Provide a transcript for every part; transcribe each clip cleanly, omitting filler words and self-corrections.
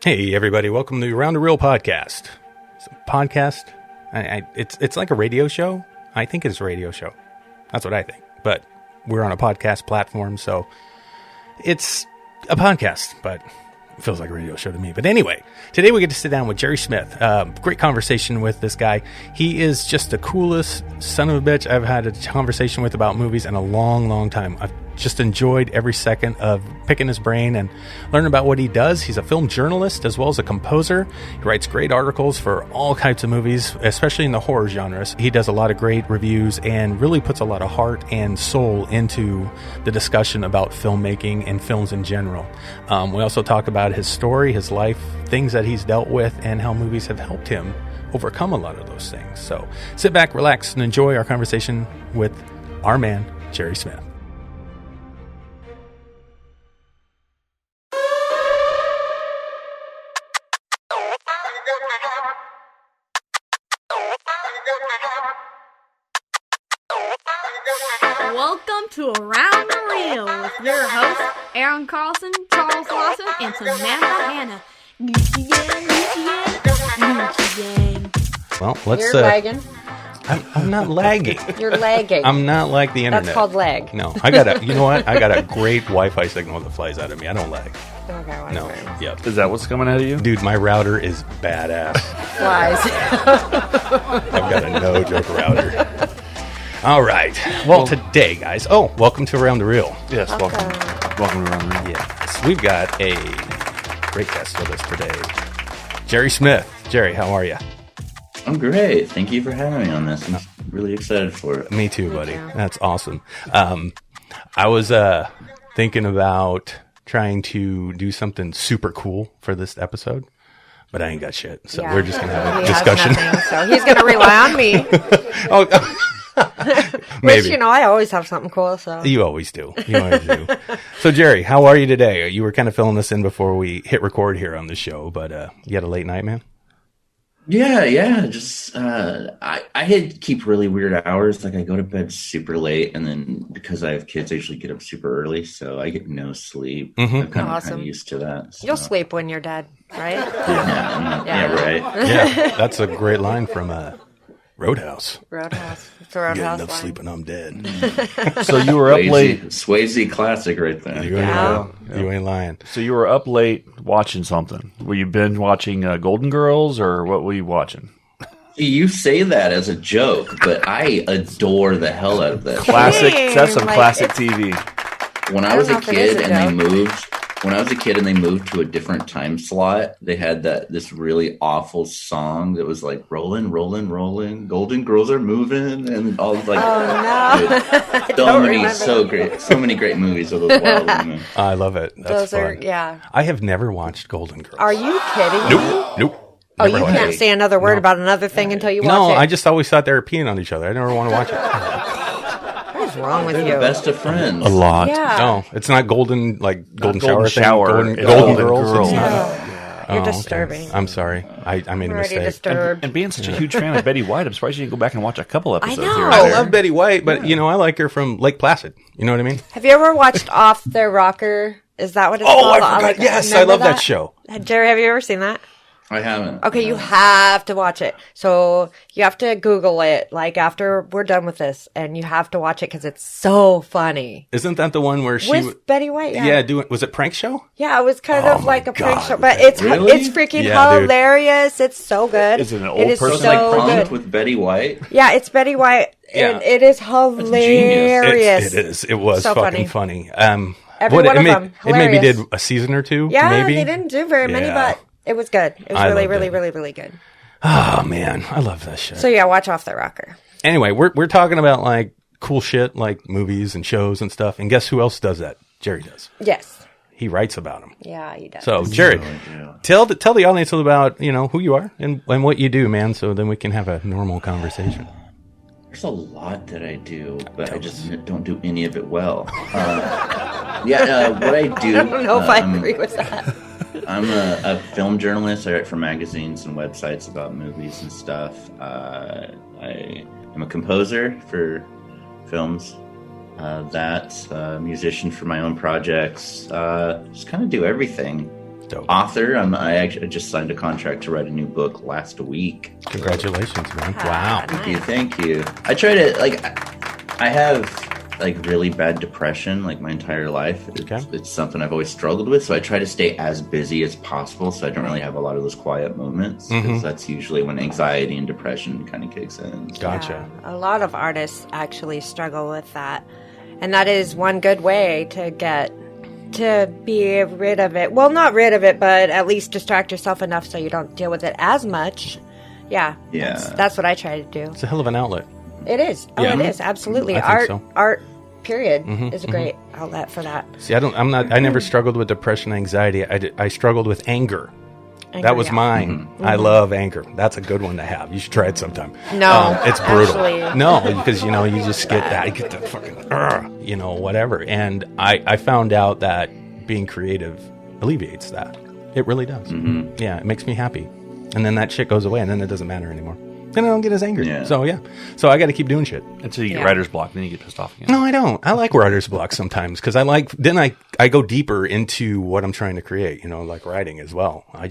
Hey, everybody. Welcome to Around the Reel podcast. It's a podcast. It's like a radio show. I think it's a radio show. That's what I think. But we're on a podcast platform, so it's a podcast, but it feels like a radio show to me. But anyway, today we get to sit down with Jerry Smith. Great conversation with this guy. He is just the coolest son of a bitch I've had a conversation with about movies in a long, long time. I've just enjoyed every second of picking his brain and learning about what he does. He's a film journalist as well as a composer. He writes great articles for all types of movies, especially in the horror genres. He does a lot of great reviews and really puts a lot of heart and soul into the discussion about filmmaking and films in general. We also talk about his story, his life, things that he's dealt with, and how movies have helped him overcome a lot of those things. So sit back, relax, and enjoy our conversation with our man, Jerry Smith. Welcome to Around the Reel with your hosts, Aaron Carlson, Charles Lawson, and Samantha Hanna. Gucci gang, Gucci gang, Gucci gang. Well, let's... You're lagging. I'm not lagging. You're lagging. I'm not like the internet. That's called lag. No, I got you know what? I got a great Wi-Fi signal that flies out of me. I don't lag. Okay, well, No. Yep. Is that what's coming out of you? Dude, my router is badass. Flies. I've got a no joke router. All right. Well, today, guys. Oh, welcome to Around the Reel. Yes, welcome. Welcome to Around the Reel. Yes, we've got a great guest with us today, Jerry Smith. Jerry, how are you? I'm great. Thank you for having me on this. I'm really excited for it. Me too, buddy. That's awesome. I was thinking about trying to do something super cool for this episode, but I ain't got shit. So we're just going to have a discussion. Nothing, so he's going to rely on me. Oh, maybe. Which, I always have something cool. So You always do. You always do. So, Jerry, how are you today? You were kind of filling this in before we hit record here on the show, but you had a late night, man? Yeah. Just I had keep really weird hours. Like I go to bed super late, and then because I have kids, I usually get up super early, so I get no sleep. Mm-hmm. I'm kind Awesome. of used to that. So. you'll sleep when you're dead, right? Yeah, right. Yeah, that's a great line from Roadhouse. Roadhouse. It's a Get Roadhouse enough line. sleep and I'm dead. So you were up late. Swayze classic right there. You ain't lying. So you were up late watching something. Were you binge watching Golden Girls, or what were you watching? You say that as a joke, but I adore the hell out of that. Classic. Dang, That's some like, classic it's- TV. When I I was don't a know if it is kid a and joke. when I was a kid and they moved to a different time slot, they had this really awful song that was like rolling, rolling, rolling, Golden Girls are moving, and all like Oh no! so many great movies of those wild women. I love it. That's Those are fun. I have never watched Golden Girls. Are you kidding me? Nope. Oh, Never you watched can't it. say another word about another thing until you watch No, it. I just always thought they were peeing on each other. I never want to watch it. What's wrong with They're you? the best of friends. A lot. Yeah. No, it's not golden Golden shower shower. thing. It's Golden Golden Girls. Girls. It's not. Yeah. You're Oh, okay. disturbing. I'm sorry. I made a I'm already mistake. disturbed. And being such a huge fan of Betty White, I'm surprised you didn't go back and watch a couple episodes know. here and I there. love Betty White, but I like her from Lake Placid. You know what I mean? Have you ever watched Off the Rocker? Is that what it's Oh, called? I forgot. Yes, I remember love that show. Jerry, have you ever seen that? I haven't. Okay, you have to watch it. So you have to Google it, like after we're done with this, and you have to watch it because it's so funny. Isn't that the one where she? With Betty White, Was it prank show? Yeah, it was kind Oh of like a my prank God, show, but Really? it's freaking Yeah, dude. hilarious. It's so good. Is it an old It is person? So it's like so Punked good. with Betty White. Yeah, it's Betty White, and Yeah. it is hilarious. It is. It was So fucking funny. Every one of them, it maybe hilarious. did a season or two. Yeah, maybe they didn't do very many, Yeah. but it was good. It was I really, loved really, it. really, really good. Oh man, I love that shit. So yeah, watch Off the Rocker. Anyway, we're talking about like cool shit, like movies and shows and stuff. And guess who else does that? Jerry does. Yes. He writes about them. Yeah, he does. So, Jared, tell the audience about who you are and what you do, man. So then we can have a normal conversation. There's a lot that I do, but I just don't do any of it well. What I do. I don't know if I agree with that. I'm a film journalist. I write for magazines and websites about movies and stuff. I am a composer for films. A musician for my own projects. Just kind of do everything. Dope. author. I actually just signed a contract to write a new book last week. Congratulations, man. Ah, Wow. Thank you. I try to, like, I have, like, really bad depression, like, my entire life. It's something I've always struggled with, so I try to stay as busy as possible so I don't really have a lot of those quiet moments, because that's usually when anxiety and depression kind of kicks in. Gotcha. Yeah, a lot of artists actually struggle with that. And that is one good way to be rid of it. Well, not rid of it, but at least distract yourself enough so you don't deal with it as much. Yeah. Yeah. That's what I try to do. It's a hell of an outlet. It is. Oh, Yeah. it is. Absolutely. I think so. Art, period, is a great outlet for that. See, I never struggled with depression, anxiety. I struggled with anger. That was yeah. mine. I love anger. That's a good one to have. You should try it sometime. No, it's brutal. actually. No, because you just get that. You get the fucking, whatever. And I found out that being creative alleviates that. It really does. Yeah, it makes me happy. And then that shit goes away, and then it doesn't matter anymore. Then I don't get as angry. Yeah. So yeah. So I got to keep doing shit. Until you get Yeah. writer's block, then you get pissed off again. No, I don't. I like writer's block sometimes because I go deeper into what I'm trying to create, like writing as well. I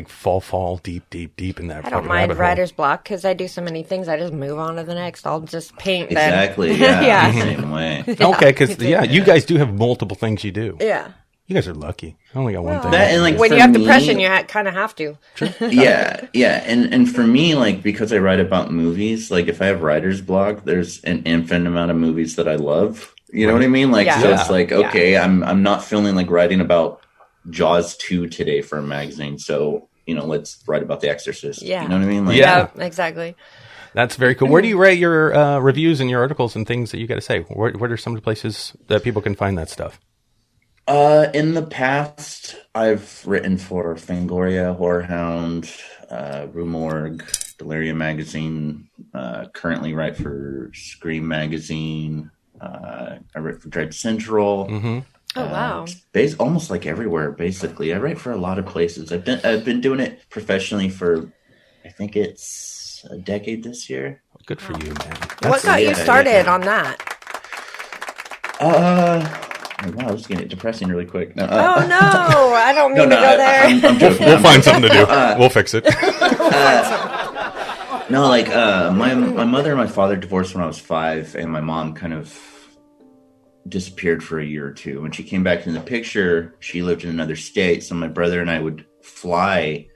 fall deep in that I fucking don't mind rabbit hole. writer's block because I do so many things. I just move on to the next. I'll just paint then. Exactly. Yeah. Yeah. Same way. Okay, because you guys do have multiple things you do. Yeah. You guys are lucky. I only got one thing. That and like When for you have me- depression, you kind of have to. yeah, and for me, like, because I write about movies, like if I have writer's block, there's an infinite amount of movies that I love. You know what I mean? Like, Yeah. so it's Yeah. like, okay, I'm not feeling like writing about Jaws 2 today for a magazine, so let's write about The Exorcist. Yeah. You know what I mean? Like, Yeah. Exactly. That's very cool. Where do you write your reviews and your articles and things that you got to say? What are some of the places that people can find that stuff? In the past, I've written for Fangoria, Horrorhound, Rue Morgue, Delirium Magazine. Currently write for Scream Magazine. I write for Dread Central. Oh, wow. Almost like everywhere, basically. I write for a lot of places. I've been doing it professionally for, I think it's a decade this year. Good for you, man. What got you yeah, started yeah. on that? Wow, this is getting depressing really quick. No, Oh, no. I don't mean to go there. I'm joking. We'll find something to do. We'll fix it. No, like my mother and my father divorced when I was 5, and my mom kind of disappeared for a year or two. When she came back in the picture, she lived in another state, so my brother and I would fly.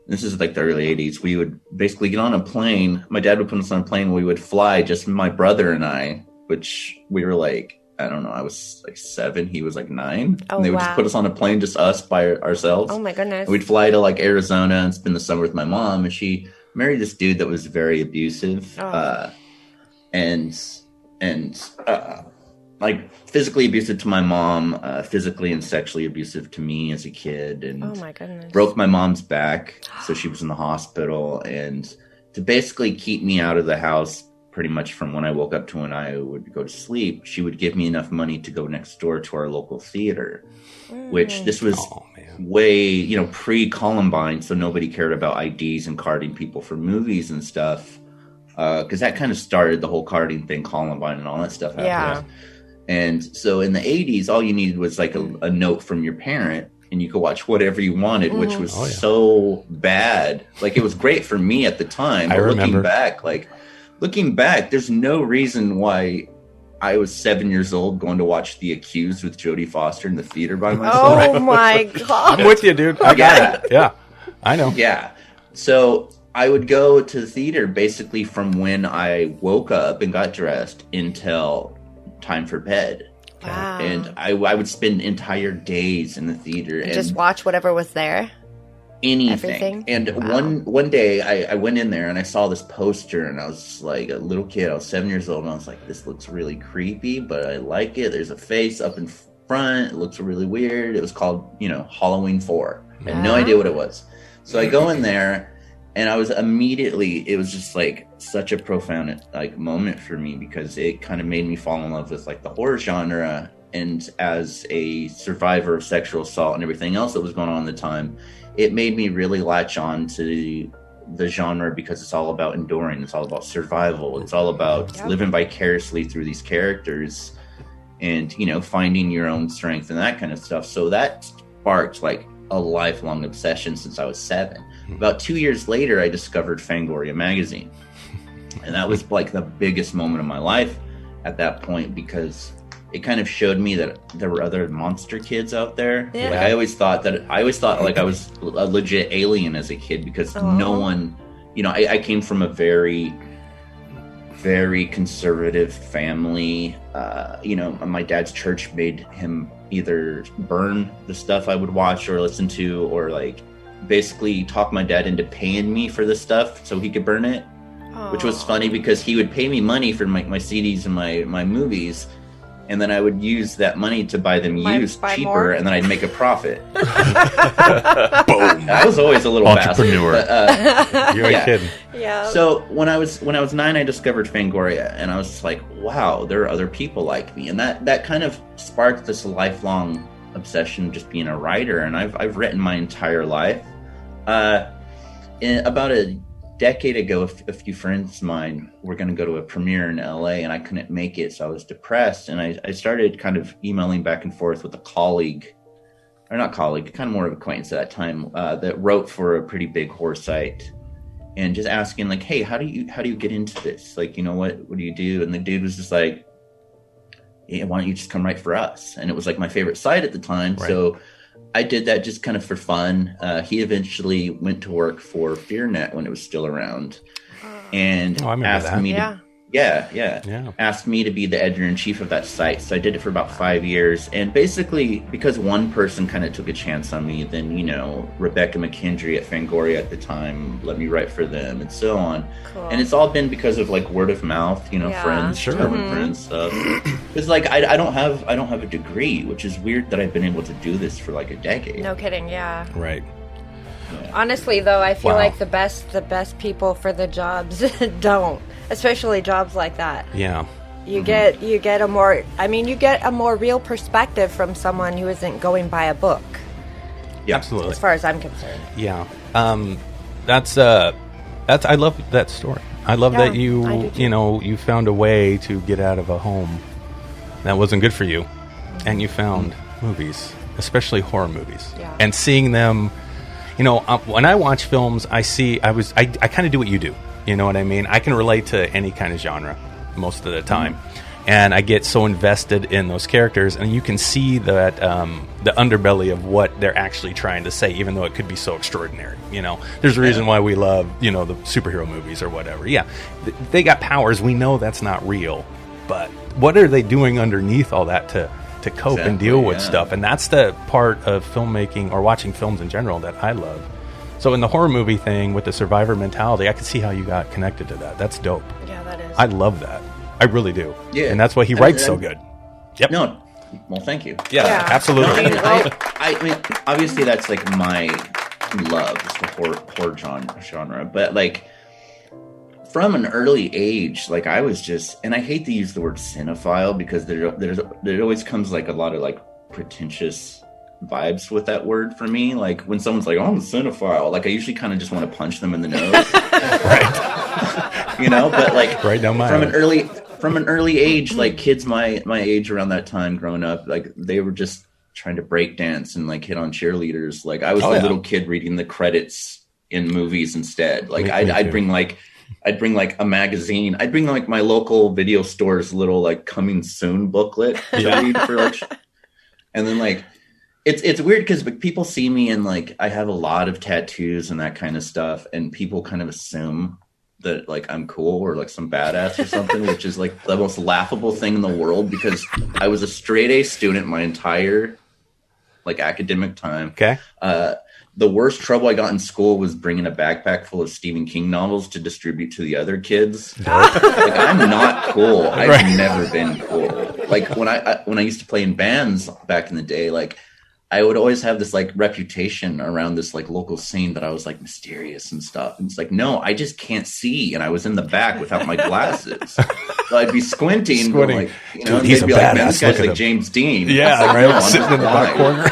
This is like the early 80s. We would basically get on a plane. My dad would put us on a plane. We would fly, just my brother and I, which we were like, I don't know, I was like 7, he was like 9. Oh, and they would wow. just put us on a plane, just us by ourselves. Oh, my goodness. And we'd fly to like Arizona and spend the summer with my mom. And she married this dude that was very abusive, Oh. and like physically abusive to my mom, physically and sexually abusive to me as a kid, and Oh, my goodness. broke my mom's back, so she was in the hospital. And to basically keep me out of the house pretty much from when I woke up to when I would go to sleep, she would give me enough money to go next door to our local theater, which this was Oh, man. way, pre-Columbine, so nobody cared about IDs and carding people for movies and stuff, because that kind of started the whole carding thing, Columbine and all that stuff happened. Yeah. And so in the 80s, all you needed was like a note from your parent, and you could watch whatever you wanted, which was so bad. Like, it was great for me at the time, I but remember. looking back, there's no reason why I was 7 years old going to watch The Accused with Jodie Foster in the theater by myself. Oh, my God. I'm with you, dude. I got it. Yeah, I know. Yeah. So I would go to the theater basically from when I woke up and got dressed until time for bed. Wow. And I would spend entire days in the theater and Just watch whatever was there. anything. everything? And Wow. one day I went in there and I saw this poster, and I was just like a little kid. I was 7 years old, and I was like, this looks really creepy, but I like it. There's a face up in front. It looks really weird. It was called, Halloween 4. I had no Ah. idea what it was. So I go in there, and I was immediately, it was just like such a profound like moment for me, because it kind of made me fall in love with like the horror genre. And as a survivor of sexual assault and everything else that was going on at the time, it made me really latch on to the genre, because it's all about enduring. It's all about survival. It's all about living vicariously through these characters and, finding your own strength and that kind of stuff. So that sparked like a lifelong obsession since I was 7. About 2 years later, I discovered Fangoria magazine. And that was like the biggest moment of my life at that point, because it kind of showed me that there were other monster kids out there. Yeah. Like I always thought like I was a legit alien as a kid, because no one, you know, I came from a very, very conservative family. You know, my dad's church made him either burn the stuff I would watch or listen to, or like basically talk my dad into paying me for this stuff so he could burn it. Which was funny because he would pay me money for my CDs and my movies, and then I would use that money to buy them used cheaper, more. And then I'd make a profit. Boom! I was always a little entrepreneur. Bastard, You ain't kidding. Yeah. So when I was 9, I discovered Fangoria, and I was just like, wow, there are other people like me, and that kind of sparked this lifelong obsession just being a writer. And I've written my entire life. About a decade ago, a few friends of mine were going to go to a premiere in LA, and I couldn't make it, so I was depressed, and I started kind of emailing back and forth with a colleague, or not colleague, kind of more of acquaintance at that time, that wrote for a pretty big horror site, and just asking like, hey, how do you get into this? Like, you know, what do you do? And the dude was just like, yeah, why don't you just come write for us? And it was like my favorite site at the time. Right. So I did that just kind of for fun. He eventually went to work for FearNet when it was still around, and asked me to, asked me to be the editor-in-chief of that site. So I did it for about 5 years, and basically because one person kind of took a chance on me, then, you know, Rebecca McKendry at Fangoria at the time let me write for them, and so on. Cool. And it's all been because of like word of mouth, you know, friends, friends stuff. Because like I don't have a degree, which is weird that I've been able to do this for like a decade. No kidding, yeah. Right. Yeah. Honestly, though, I feel like the best people for the jobs don't, especially jobs like that. Yeah. You get a more real perspective from someone who isn't going by a book. Yeah, absolutely. As far as I'm concerned. Yeah. That's I love that story. I love that you found a way to get out of a home that wasn't good for you, and you found movies, especially horror movies, and seeing them. You know, when I watch films, I kind of do what you do. You know what I mean? I can relate to any kind of genre most of the time. And I get so invested in those characters, and you can see that the underbelly of what they're actually trying to say, even though it could be so extraordinary. You know, there's a reason why we love, you know, the superhero movies or whatever. Yeah, they got powers. We know that's not real. But what are they doing underneath all that to cope and deal with stuff? And that's the part of filmmaking or watching films in general that I love. So in the horror movie thing with the survivor mentality, I can see how you got connected to that. That's dope. Yeah, that is. I love that. I really do. Yeah. And that's why he writes so good. Yep. No. Well, thank you. Yeah. Absolutely. I mean, obviously that's like my love, is the horror genre. But like, from an early age, like I was just, and I hate to use the word cinephile because there always comes like a lot of like pretentious vibes with that word for me. Like when someone's like, oh, I'm a cinephile, like I usually kind of just want to punch them in the nose. Right. You know, but like right down my from an early age, like kids my age around that time growing up, like they were just trying to break dance and like hit on cheerleaders. Like I was a little kid reading the credits in movies instead. Like I'd bring like a magazine. I'd bring like my local video store's little like coming soon booklet to read for like, and then like it's weird because people see me and like I have a lot of tattoos and that kind of stuff, and people kind of assume that like I'm cool or like some badass or something, which is like the most laughable thing in the world because I was a straight A student my entire like academic time. Okay. The worst trouble I got in school was bringing a backpack full of Stephen King novels to distribute to the other kids. Like I'm not cool. I've never been cool. Like when I used to play in bands back in the day, like I would always have this like reputation around this like local scene that I was like mysterious and stuff. And it's like, no, I just can't see. And I was in the back without my glasses. So I'd be squinting. Like, you know, dude, he's a badass. Like, man, this guy's like James Dean. Yeah, like, right. Sitting in the back corner.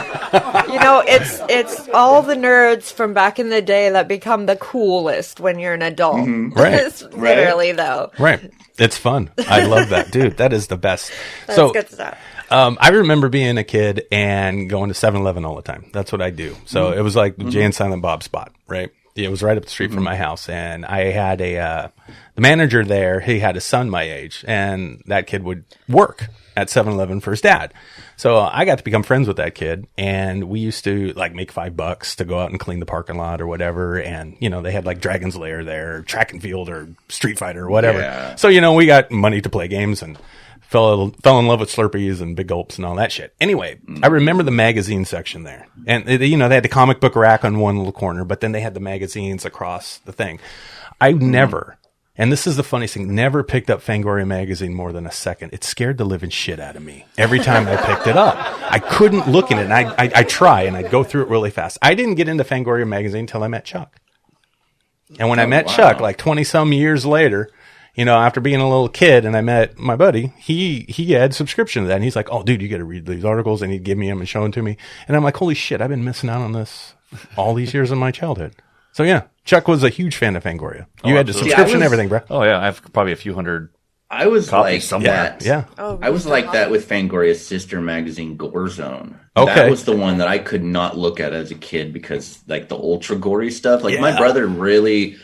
You No, it's all the nerds from back in the day that become the coolest when you're an adult. Right. It's literally, though. Right. It's fun. I love that. Dude, that is the best. That's So, good stuff. I remember being a kid and going to 7-Eleven all the time. That's what I do. So it was like Jay and Silent Bob spot, right? It was right up the street from my house. And I had the manager there, he had a son my age, and that kid would work at 7-Eleven for his dad. So I got to become friends with that kid, and we used to like make $5 to go out and clean the parking lot or whatever. And, you know, they had like Dragon's Lair there, Track and Field or Street Fighter or whatever. Yeah. So, you know, we got money to play games and fell in love with Slurpees and Big Gulps and all that shit. Anyway, I remember the magazine section there. And, you know, they had the comic book rack on one little corner, but then they had the magazines across the thing. I never, and this is the funniest thing, never picked up Fangoria magazine more than a second. It scared the living shit out of me every time I picked it up. I couldn't look in it, and I try, and I'd go through it really fast. I didn't get into Fangoria magazine until I met Chuck. And when I met Chuck, like 20-some years later, you know, after being a little kid and I met my buddy, he had subscription to that. And he's like, oh, dude, you got to read these articles. And he'd give me them and show them to me. And I'm like, holy shit, I've been missing out on this all these years of my childhood. So, yeah, Chuck was a huge fan of Fangoria. You had the subscription and everything, bro. Oh, yeah. I have probably a few hundred. I was Copies like somewhere. that. Yeah. Oh, I was like that with Fangoria's sister magazine, Gore Zone. Okay. That was the one that I could not look at as a kid because, like, the ultra gory stuff. Like, Yeah. my brother really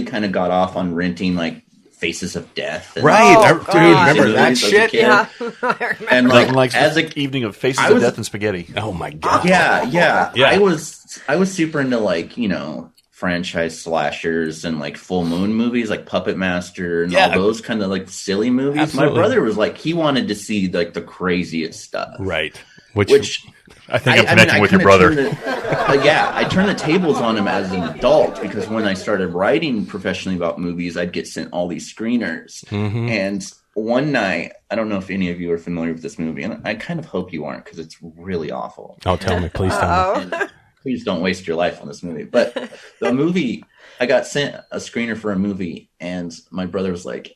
kind of got off on renting, like, Faces of Death. And Right. Oh, Dude, God. remember that movies as a shit? kid. Yeah. I remember. And, Like, like, as a evening of Faces I of was- Death and Spaghetti. Oh, my God. yeah. Yeah. I was super into, like, you know, franchise slashers and like full moon movies like Puppet Master and all those kind of like silly movies. Absolutely. My brother was like, he wanted to see like the craziest stuff. Right. Which I think I'm connecting with your kinda brother. I turned the tables on him as an adult because when I started writing professionally about movies, I'd get sent all these screeners. Mm-hmm. And one night, I don't know if any of you are familiar with this movie, and I kind of hope you aren't because it's really awful. Oh, tell me. Please tell me. And please don't waste your life on this movie. But the movie, I got sent a screener for a movie, and my brother was like,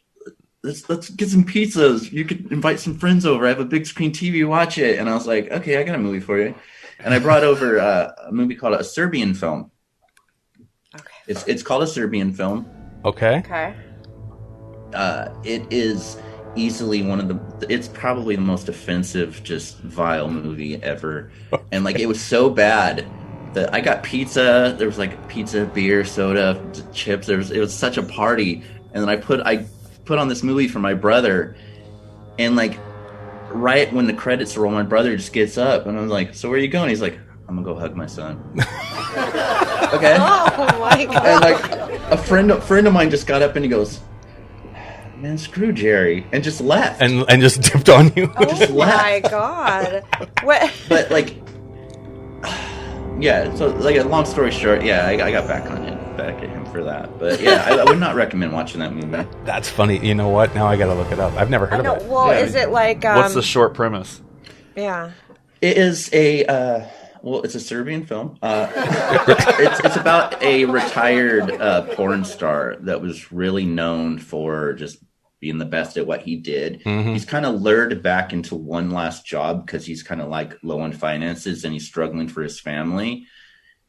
let's get some pizzas. You could invite some friends over. I have a big screen TV. Watch it. And I was like, okay, I got a movie for you. And I brought over a movie called A Serbian Film. Okay. It's called A Serbian Film. Okay. Okay. It is easily it's probably the most offensive, just vile movie ever. And like, it was so bad that I got pizza. There was like pizza, beer, soda, chips. It was such a party. And then I put on this movie for my brother, and like right when the credits roll, my brother just gets up and I'm like, so where are you going? He's like, I'm gonna go hug my son. Okay. Oh my god. And like a friend of mine just got up and he goes, man, screw Jerry, and just left. And just dipped on you. just Oh my left. god. What? But like, yeah. So like, a long story short, yeah, I got back at him for that. But yeah, I would not recommend watching that movie. That's funny. You know what? Now I got to look it up. I've never heard No, of it. well, Yeah. is it like What's the short premise? yeah. It is it's a Serbian film. It's about a retired porn star that was really known for just being the best at what he did. Mhm. He's kind of lured back into one last job because he's kind of like low on finances and he's struggling for his family.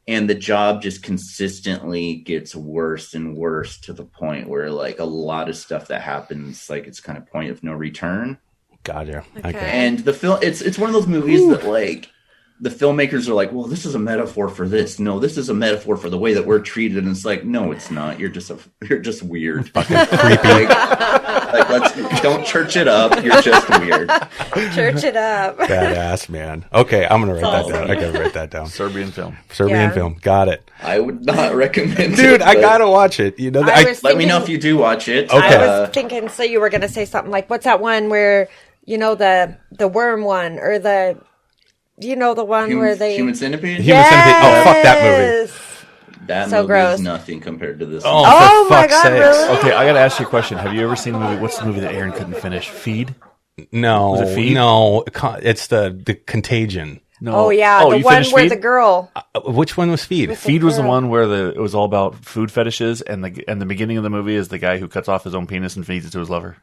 And the job just consistently gets worse and worse to the point where like a lot of stuff that happens, like it's kind of point of no return. Gotcha. Okay. Okay. And the film, it's one of those movies that like the filmmakers are like, well, this is a metaphor for this. No, this is a metaphor for the way that we're treated. And it's like, no, it's not. You're just weird. Fucking creepy. Like, don't church it up. You're just weird. Church it up. Badass, man. Okay, I'm going to write that down. I got to write that down. Serbian film. Serbian Yeah. film. Got it. I would not recommend it. Dude, I but got to watch it. You know, I was Let me know thinking- if you do watch it. Okay. I was thinking, so you were going to say something like, what's that one where, you know, the worm one, or the, you know, the one where they... Human Centipede? Human Centipede. Oh, fuck that movie. Yes. That So movie gross. is nothing compared to this. Oh, one. Oh for my fuck's God, sakes. really? Okay, I got to ask you a question. Have you ever seen the movie? What's the movie that Aaron couldn't finish? Feed? No, Was it Feed? no. It's the Contagion. No. Oh, yeah, the you one finished where Feed? the girl... Which one was Feed? Feed was the girl. one where it was all about food fetishes, and the beginning of the movie is the guy who cuts off his own penis and feeds it to his lover.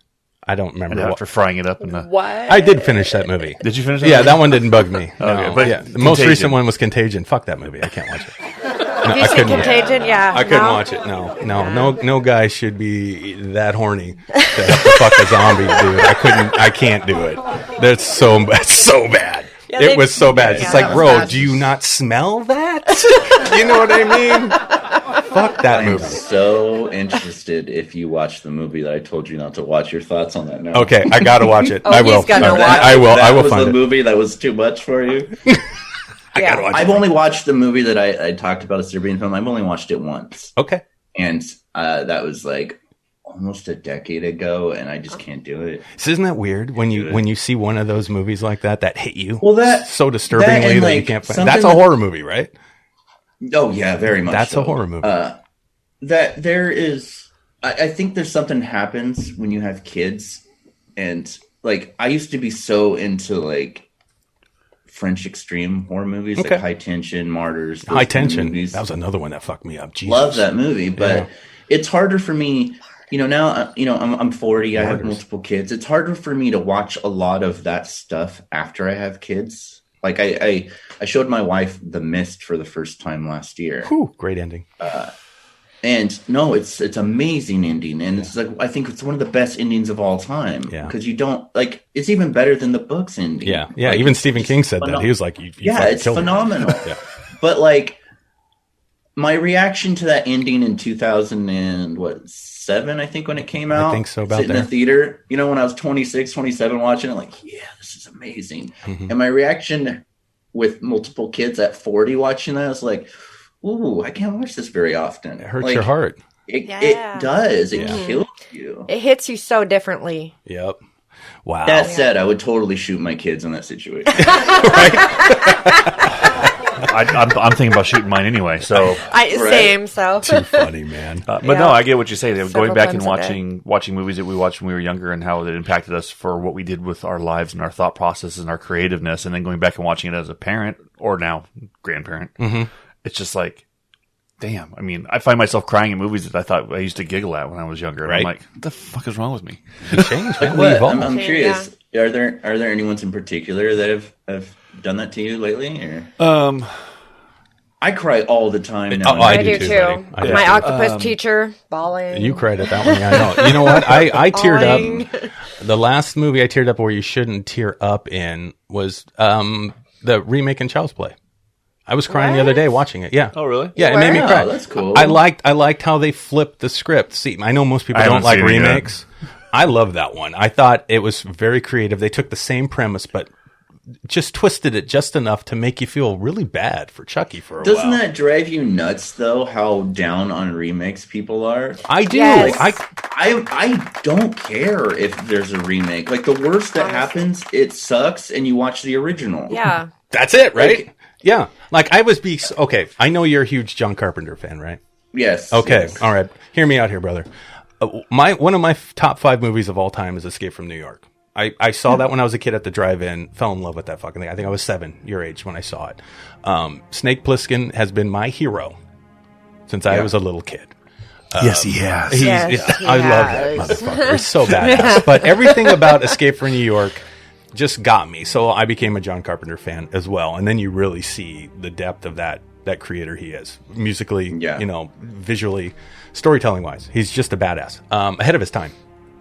I don't remember. And after frying it up in the... What? I did finish that movie. Did you finish it? Yeah, that one didn't bug me. No. Okay, but yeah, the most recent one was Contagion. Fuck that movie. I can't watch it. Have you seen Contagion? Yeah. I couldn't watch it. No guy should be that horny to have to fuck a zombie, dude. I can't do it. That's so bad. Yeah, it was so bad. It's like, bro, bad. do you not smell that? You know what I mean? Fuck that I'm movie. so interested if you watch the movie that I told you not to watch. Your thoughts on that now? Okay, I gotta watch it. Oh, I will. he's gonna watch I will. That I will was find the it. movie that was too much for you. I gotta watch I've it. only watched the movie that I talked about, a Serbian film. I've only watched it once, Okay. and that was like almost a decade ago, and I just can't do it. So isn't that weird when you see one of those movies like that hit you? Well, that so disturbingly that and, that you like, can't find. something That's a that- horror movie, right? Oh yeah, very much. That's so. a horror movie. That there is, I think there's something happens when you have kids, and like I used to be so into like French extreme horror movies, Okay. like High Tension, Martyrs, those High kind of Tension. movies. That was another one that fucked me up. Jesus. Love that movie, but Yeah. it's harder for me. You know, now I'm 40. I have Martyrs. multiple kids. It's harder for me to watch a lot of that stuff after I have kids. Like I showed my wife The Mist for the first time last year. Whew, great ending. And no, it's amazing ending, and it's like I think it's one of the best endings of all time. Yeah. Because you don't like it's even better than the book's ending. Yeah. Like, Even it's Stephen just King said that. He was like, "You yeah, fucking it's killed me." phenomenal. Yeah. But like my reaction to that ending in 2007, I think when it came out, think so, about sitting in there. the theater. You know, when I was 26, 27, watching it, like, yeah, this is amazing. Mm-hmm. And my reaction with multiple kids at 40 watching that was like, ooh, I can't watch this very often. It hurts Like, your heart. It Yeah. does. It Yeah. kills you. It hits you so differently. Yep. Wow. That said, I would totally shoot my kids in that situation. I'm thinking about shooting mine anyway. So, Same. So Too funny, man. but Yeah. no, I get what you say. Going Several back and times a watching movies that we watched when we were younger and how it impacted us for what we did with our lives and our thought processes and our creativeness, and then going back and watching it as a parent or now grandparent. Mm-hmm. It's just like, damn. I mean, I find myself crying in movies that I thought I used to giggle at when I was younger. And I'm Right. like, what the fuck is wrong with me? You changed, man. We What? evolved. I'm Yeah. curious. Are there any ones in particular that have done that to you lately? Or I cry all the time now. Oh, I I do do too, too. buddy. I do My too. octopus teacher bawling. You cried at that one. I know. You know what? I teared Bawling. up. The last movie I teared up where you shouldn't tear up in was the remake in Child's Play. I was crying the other day watching it. Yeah. Oh, really? Yeah, it made me Wow, cry. that's cool. I liked how they flipped the script. See, I know most people I don't haven't like seen it yet. remakes. I love that one. I thought it was very creative. They took the same premise, but just twisted it just enough to make you feel really bad for Chucky for a Doesn't while. that drive you nuts though? How down on remakes people are. I do. Yes. I don't care if there's a remake. Like the worst that happens, it sucks, and you watch the original. Yeah. That's it, right? Like- Yeah. Like I was okay. I know you're a huge John Carpenter fan, right? Yes. Okay. yes. All right. Hear me out here, brother. One of my top 5 movies of all time is Escape from New York. I saw that when I was a kid at the drive-in, fell in love with that fucking thing. I think I was 7, your age, when I saw it. Snake Plissken has been my hero since I Yeah. was a little kid. Yes, he has. Yes, he I love that has. motherfucker. He's so badass. But everything about Escape from New York just got me. So I became a John Carpenter fan as well. And then you really see the depth of that creator he is. Musically, Yeah. visually, storytelling-wise. He's just a badass. Ahead of his time,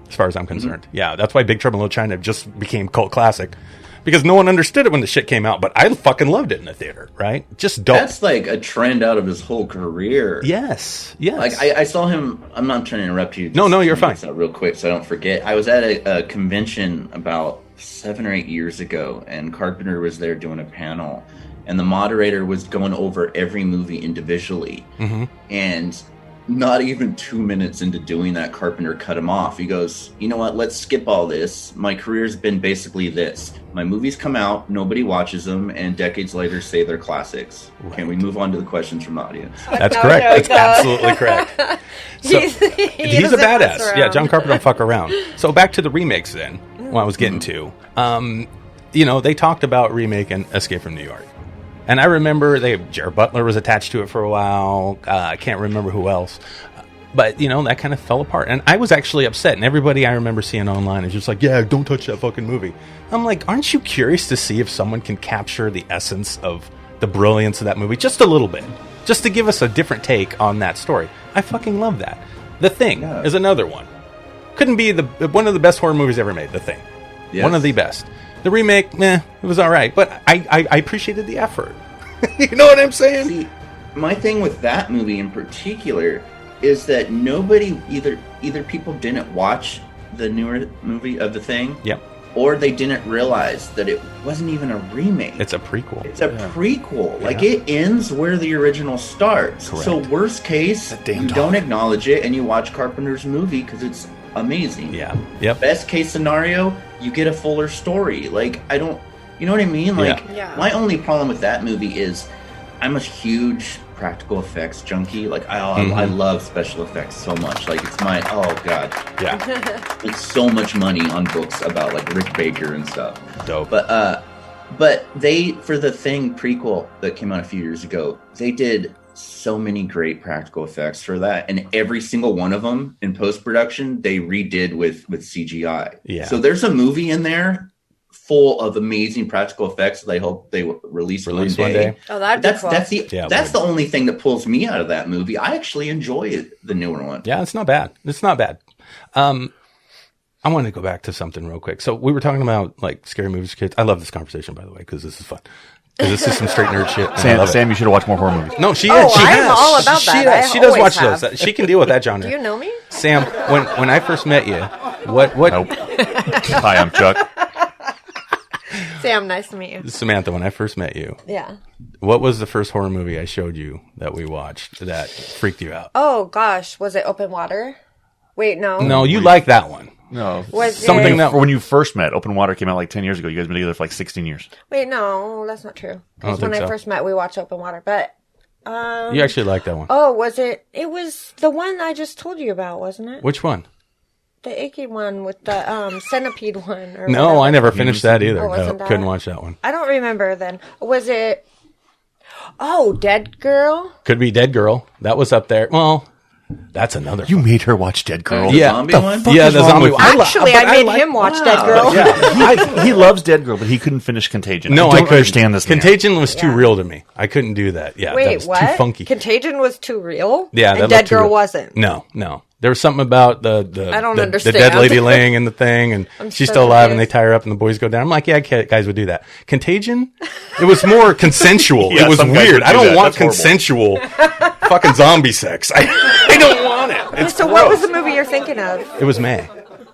as far as I'm concerned. Yeah, that's why Big Trouble in Little China just became cult classic. Because no one understood it when the shit came out, but I fucking loved it in the theater, right? Just dope. That's like a trend out of his whole career. Yes. Like I saw him. I'm not trying to interrupt you. No, you're fine. Out real quick, so I don't forget. I was at a convention about 7 or 8 years ago, and Carpenter was there doing a panel, and the moderator was going over every movie individually, and not even 2 minutes into doing that, Carpenter cut him off. He goes, "You know what? Let's skip all this. My career's been basically this. My movies come out, nobody watches them, and decades later say they're classics. Can we move on to the questions from the audience?" That's No correct. joke, That's though. absolutely correct. So, He he's a doesn't mess badass. around. Yeah, John Carpenter don't fuck around. So back to the remakes then, what I was getting to. They talked about remaking Escape from New York. And I remember Jared Butler was attached to it for a while. I can't remember who else. But, that kind of fell apart. And I was actually upset. And everybody I remember seeing online is just like, yeah, don't touch that fucking movie. I'm like, aren't you curious to see if someone can capture the essence of the brilliance of that movie? Just a little bit. Just to give us a different take on that story. I fucking love that. The Thing is another one. Couldn't be one of the best horror movies ever made, The Thing. Yes. One of the best. The remake, it was all right. But I appreciated the effort. You know what I'm saying? See, my thing with that movie in particular is that nobody, either people didn't watch the newer movie of The Thing, or they didn't realize that it wasn't even a remake. It's a prequel. It's a prequel. Yeah. Like, it ends where the original starts. Correct. So worst case, you don't acknowledge it and you watch Carpenter's movie because it's amazing. Yeah. Yep. Best case scenario, you get a fuller story. Like, you know what I mean? Like, my only problem with that movie is I'm a huge practical effects junkie. Like, I love special effects so much. Like, it's my, oh god. Yeah. It's so much money on books about, like, Rick Baker and stuff. Dope. But they, for The Thing prequel that came out a few years ago, they did so many great practical effects for that. And every single one of them in post-production, they redid with CGI. Yeah. So there's a movie in there full of amazing practical effects that I hope they release one day. Oh, that's cool. That's the only thing that pulls me out of that movie. I actually enjoy the newer one. Yeah, it's not bad. I wanted to go back to something real quick. So we were talking about like scary movies for kids. I love this conversation, by the way, because this is fun. This is some straight nerd shit. Sam, you should have watched more horror movies. No, she is. She I'm has. all about that. She does watch those. She can deal with that genre. Do you know me? Sam, when I first met you, what? Nope. Hi, I'm Chuck. Sam, nice to meet you. Samantha, when I first met you, what was the first horror movie I showed you that we watched that freaked you out? Oh gosh, was it Open Water? Wait, no. No, you like that one. No. Was something it... that when you first met, Open Water came out like 10 years ago. You guys been together for like 16 years. Wait, no, that's not true. Because when I first met, we watched Open Water, but you actually liked that one. Oh, was it? It was the one I just told you about, wasn't it? Which one? The icky one with the centipede one. Or no, whatever. I never finished that either. No, couldn't watch that one. I don't remember then. Was it... Oh, Dead Girl? Could be Dead Girl. That was up there. Well, that's another. You made her watch Dead Girl? The zombie one? Yeah, the zombie one. Actually, I made him watch Dead Girl. Yeah. He loves Dead Girl, but he couldn't finish Contagion. No, I don't understand this. Contagion was too real to me. I couldn't do that. Yeah, wait, that was what? too funky. Contagion was too real? Yeah, and Dead Girl wasn't. No. There was something about the I don't the understand. dead lady laying in the thing, and she's still alive, and they tie her up, and the boys go down. I'm like, yeah, guys would do that. Contagion, it was more consensual. Yeah, it was weird. I don't want That's consensual fucking zombie sex. I don't want it. It's so gross. what was the movie you're thinking of? It was May.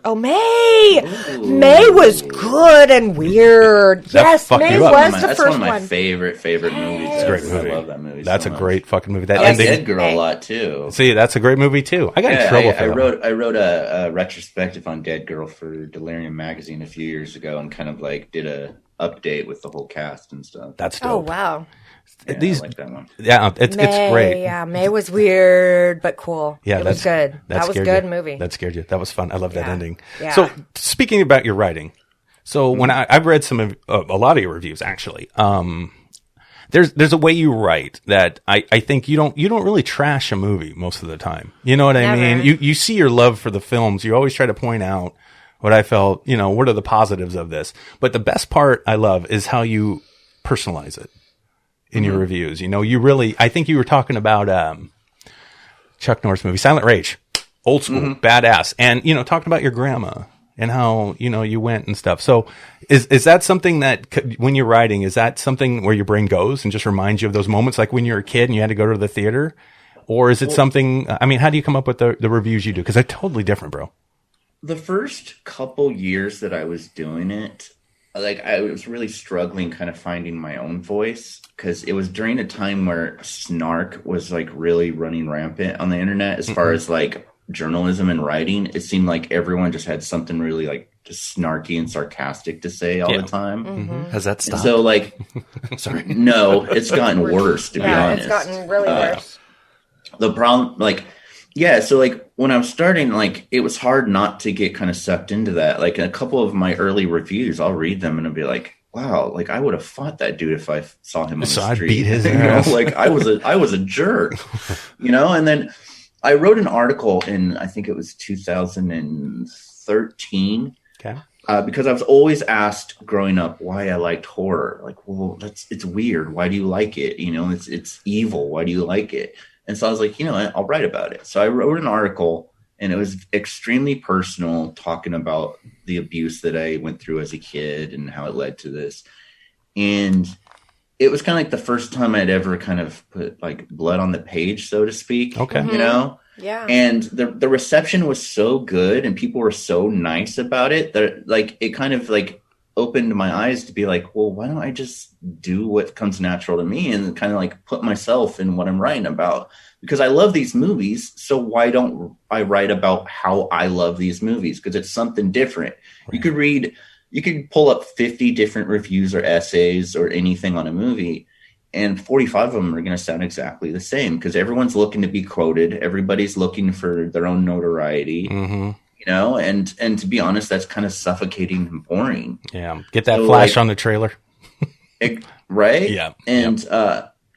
Oh, May! Ooh. May was good and weird. Yes, May was the first one. That's one of my favorite movies. It's a great movie. I love that movie. That's so a much. great fucking movie. That I like ending. Dead Girl a lot too. See, that's a great movie too. I got in trouble for that. I wrote a retrospective on Dead Girl for Delirium magazine a few years ago, and kind of like did a update with the whole cast and stuff. That's dope. Oh wow. Yeah, I like that one. Yeah, it's great. Yeah, May was weird but cool. Yeah, it was good. That was a good movie. That scared you. That was fun. I love that ending. Yeah. So, speaking about your writing, so when I've read some of a lot of your reviews, actually, there's a way you write that I think you don't really trash a movie most of the time. You know what I mean? You see your love for the films. You always try to point out what I felt. What are the positives of this? But the best part I love is how you personalize it in your reviews. You really, I think you were talking about Chuck Norris movie, Silent Rage, old school, badass. And, talking about your grandma and how, you went and stuff. So is that something that when you're writing, is that something where your brain goes and just reminds you of those moments, like when you were a kid and you had to go to the theater? Or is it something, how do you come up with the reviews you do? Because they're totally different, bro. The first couple years that I was doing it, like I was really struggling kind of finding my own voice, because it was during a time where snark was like really running rampant on the internet as far as like journalism and writing. It seemed like everyone just had something really like just snarky and sarcastic to say all the time. Has that stopped? So like, sorry, no, it's gotten worse to be honest. It's gotten really worse. The problem, like, yeah, so like when I was starting, like it was hard not to get kind of sucked into that. Like in a couple of my early reviews, I'll read them and I'll be like, wow, like I would have fought that dude if I saw him on the street. I beat his ass. Like I was a jerk, and then I wrote an article in, I think it was 2013. Okay. Because I was always asked growing up why I liked horror. Like, well, it's weird. Why do you like it? You know, it's evil. Why do you like it? And so I was like, you know, I'll write about it. So I wrote an article, and it was extremely personal, talking about the abuse that I went through as a kid and how it led to this. And it was kind of like the first time I'd ever kind of put like blood on the page, so to speak. Okay. You know? Yeah. And the reception was so good and people were so nice about it that like it kind of like opened my eyes to be like, well, why don't I just do what comes natural to me and kind of like put myself in what I'm writing about? Because I love these movies, so why don't I write about how I love these movies? Because it's something different. Right. You could pull up 50 different reviews or essays or anything on a movie, and 45 of them are going to sound exactly the same because everyone's looking to be quoted. Everybody's looking for their own notoriety, you know, and to be honest, that's kind of suffocating and boring. Yeah. Get that flash on the trailer. Right. Yeah. And,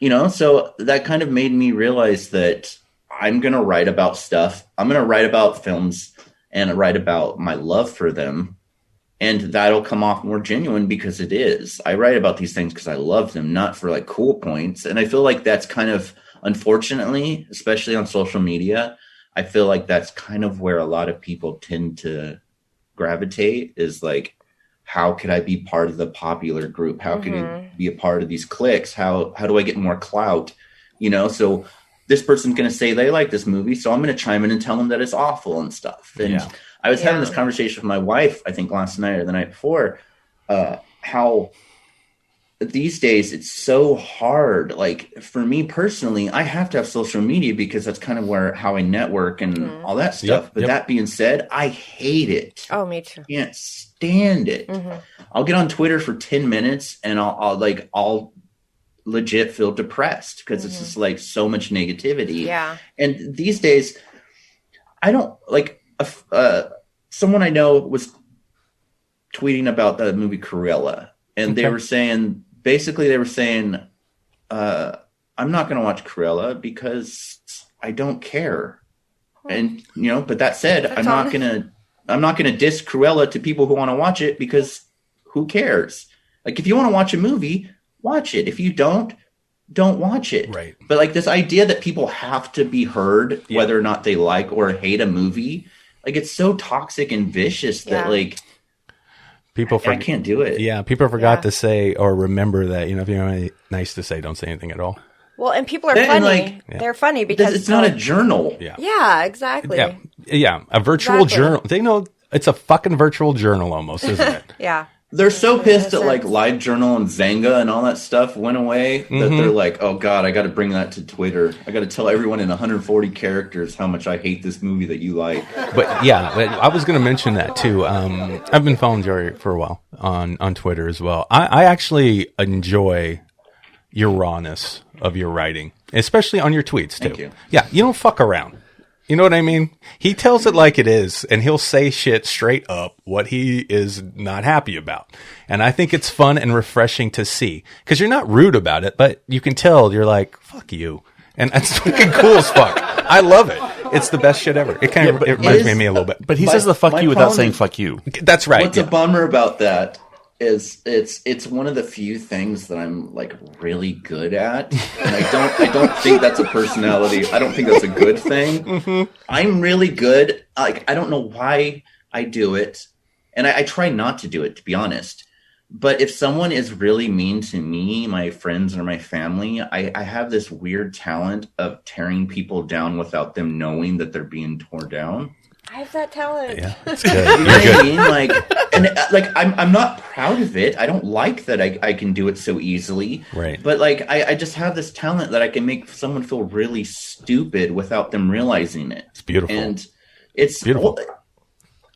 you know, so that kind of made me realize that I'm going to write about stuff. I'm going to write about films and write about my love for them. And that'll come off more genuine because it is. I write about these things because I love them, not for like cool points. And I feel like that's kind of, unfortunately, especially on social media, I feel like that's kind of where a lot of people tend to gravitate is like, how could I be part of the popular group? How could you be a part of these cliques? How do I get more clout? You know, so this person's going to say they like this movie, so I'm going to chime in and tell them that it's awful and stuff. And I was having this conversation with my wife, I think last night or the night before, how these days it's so hard. Like for me personally, I have to have social media because that's kind of how I network and all that stuff. But that being said, I hate it. Oh, me too. Can't stand it. I'll get on Twitter for 10 minutes and I'll legit feel depressed because it's just like so much negativity. Yeah. And these days, I don't like. Someone I know was tweeting about the movie Cruella, and they were saying, I'm not going to watch Cruella because I don't care. And, you know, but that said, I'm not going to diss Cruella to people who want to watch it because who cares? Like, if you want to watch a movie, watch it. If you don't watch it. Right. But like this idea that people have to be heard, whether or not they like or hate a movie, like it's so toxic and vicious that like I can't do it. Yeah. People forgot to say or remember that, you know, if you have anything nice to say, don't say anything at all. Well, and people are funny. They're funny because it's not a journal. Yeah, exactly. Yeah. A virtual journal. They know it's a fucking virtual journal almost, isn't it? Yeah. They're so pissed that like LiveJournal and Zanga and all that stuff went away that they're like, oh God, I got to bring that to Twitter. I got to tell everyone in 140 characters how much I hate this movie that you like. But I was going to mention that too. I've been following Jerry for a while on Twitter as well. I actually enjoy your rawness of your writing, especially on your tweets too. Thank you. Yeah, you don't fuck around. You know what I mean? He tells it like it is, and he'll say shit straight up what he is not happy about. And I think it's fun and refreshing to see. Because you're not rude about it, but you can tell you're like, fuck you. And that's fucking cool as fuck. I love it. It's the best shit ever. It kind of it reminds me of me a little bit. But he says the fuck you without saying fuck you. That's right. What's a bummer about that is it's one of the few things that I'm like really good at, and I don't think that's a personality. I don't think that's a good thing. I'm really good. Like I don't know why I do it, and I try not to do it, to be honest. But if someone is really mean to me, my friends or my family, I have this weird talent of tearing people down without them knowing that they're being torn down. I have that talent. Yeah, that's good. You know what I mean? Like, and like, I'm not proud of it. I don't like that I can do it so easily. Right. But like, I just have this talent that I can make someone feel really stupid without them realizing it. It's beautiful. And it's beautiful.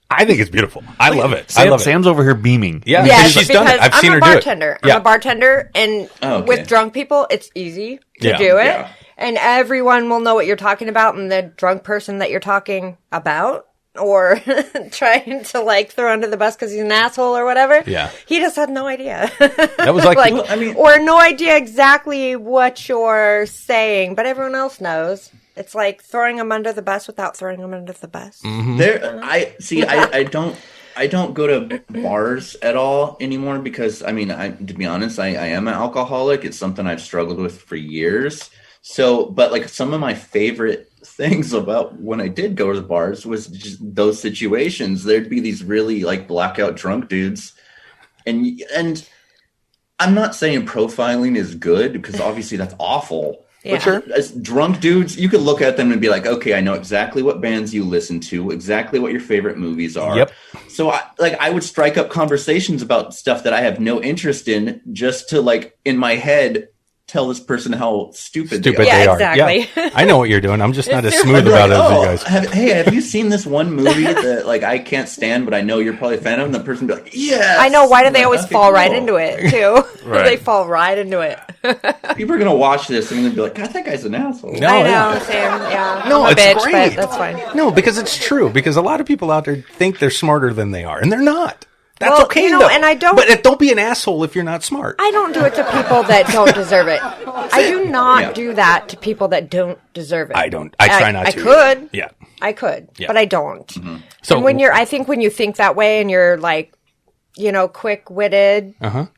I think it's beautiful. I love it. I love it. Sam's over here beaming. Yeah, yes, she's done it. I've seen her do it. I'm a bartender, and with drunk people, it's easy to do it. Yeah. And everyone will know what you're talking about and the drunk person that you're talking about or trying to like throw under the bus because he's an asshole or whatever. Yeah. He just had no idea. That was like, or no idea exactly what you're saying, but everyone else knows. It's like throwing them under the bus without throwing them under the bus. I don't go to bars at all anymore because, I mean, to be honest, I am an alcoholic. It's something I've struggled with for years. So, but like some of my favorite things about when I did go to the bars was just those situations. There'd be these really like blackout drunk dudes. And I'm not saying profiling is good because obviously that's awful. Yeah. But sure, as drunk dudes, you could look at them and be like, okay, I know exactly what bands you listen to, exactly what your favorite movies are. Yep. So I would strike up conversations about stuff that I have no interest in just to like in my head tell this person how stupid they are. They are. Exactly. Yeah. I know what you're doing. I'm just not as smooth about it as you guys. Have you seen this one movie that like I can't stand, but I know you're probably a fan of? And the person would be like, yes! I know. Why do they always fall right into it, too? Right. They fall right into it. People are going to watch this and they'll be like, God, that guy's an asshole. No, I know, yeah. Sam. Yeah. No, I'm a it's bitch, great. but that's fine. No, because it's true. Because a lot of people out there think they're smarter than they are, and they're not. That's Well, okay, you know, though. and I don't- But don't be an asshole if you're not smart. I don't do it to people that don't deserve it. I do not do that to people that don't deserve it. I don't. I try not to. I could. Yeah. I could, Yeah. but I don't. So And when I think when you think that way and you're like, you know, quick-witted,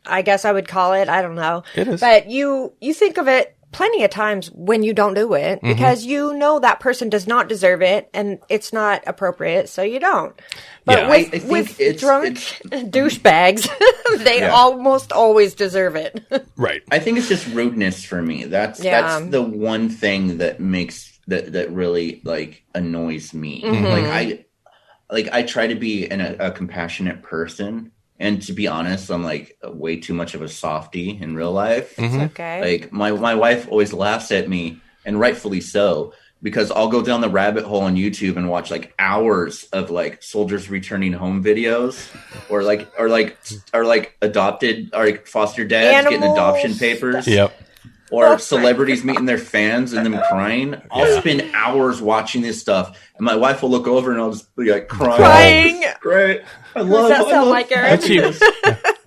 I guess I would call it. I don't know. It is. But you think of it plenty of times when you don't do it because you know that person does not deserve it and it's not appropriate, so you don't. But Yeah. I think with it's- drunk douchebags, they almost always deserve it. right. I think it's just rudeness for me. That's the one thing that makes that really like annoys me. Like I try to be a compassionate person, and to be honest, I'm like way too much of a softie in real life. Okay. Like my wife always laughs at me, and rightfully so, because I'll go down the rabbit hole on YouTube and watch like hours of like soldiers returning home videos, or like adopted or like foster dads getting adoption papers. Yep. Or celebrities meeting their fans and them crying. I'll spend hours watching this stuff, and my wife will look over and I'll just be like crying. Crying. Great. I Does love that sound like her? That's you.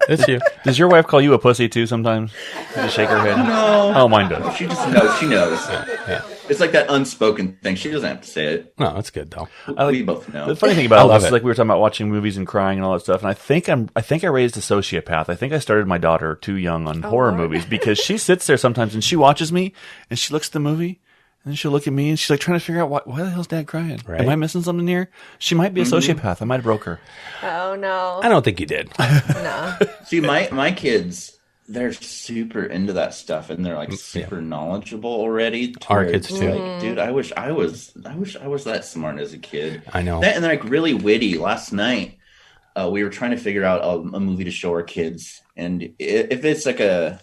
That's you. Does your wife call you a pussy too sometimes? Just shake her head? No. Oh, mine does. She just knows. She knows. Yeah. It's like that unspoken thing. She doesn't have to say it. No, that's good though. We both know. The funny thing I about all love this is it. like we were talking about watching movies and crying and all that stuff, and I think I raised a sociopath. I think I started my daughter too young on horror movies because she sits there sometimes and she watches me and she looks at the movie and then she'll look at me and she's like trying to figure out why the hell's Dad crying? Right. Am I missing something here? She might be a sociopath. I might have broke her. Oh no. I don't think you did. No. See, my kids, they're super into that stuff, and they're like super knowledgeable already. Our kids too. Like, dude, I wish I was that smart as a kid. I know. And they're like really witty. Last night, we were trying to figure out a movie to show our kids, and if it's like a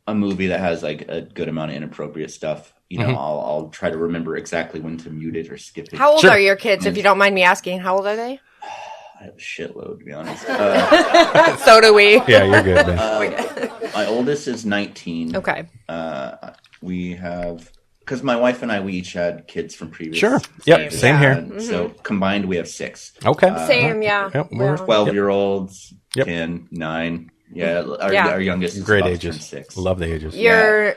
movie that has like a good amount of inappropriate stuff, you know, I'll try to remember exactly when to mute it or skip it. How old Sure. are your kids, if you don't mind me asking? How old are they? I have a shitload, to be honest. So do we. Yeah, you're good, man. My oldest is 19. Okay. We have, because my wife and I, we each had kids from previous. Sure. Yep. Same here. And so combined, we have 6. Okay. Same, yeah. Yep, we're- 12-year-olds, Yep. 10, 9. Yeah, our Yeah. youngest is Great about to turn ages. 6. Love the ages. Your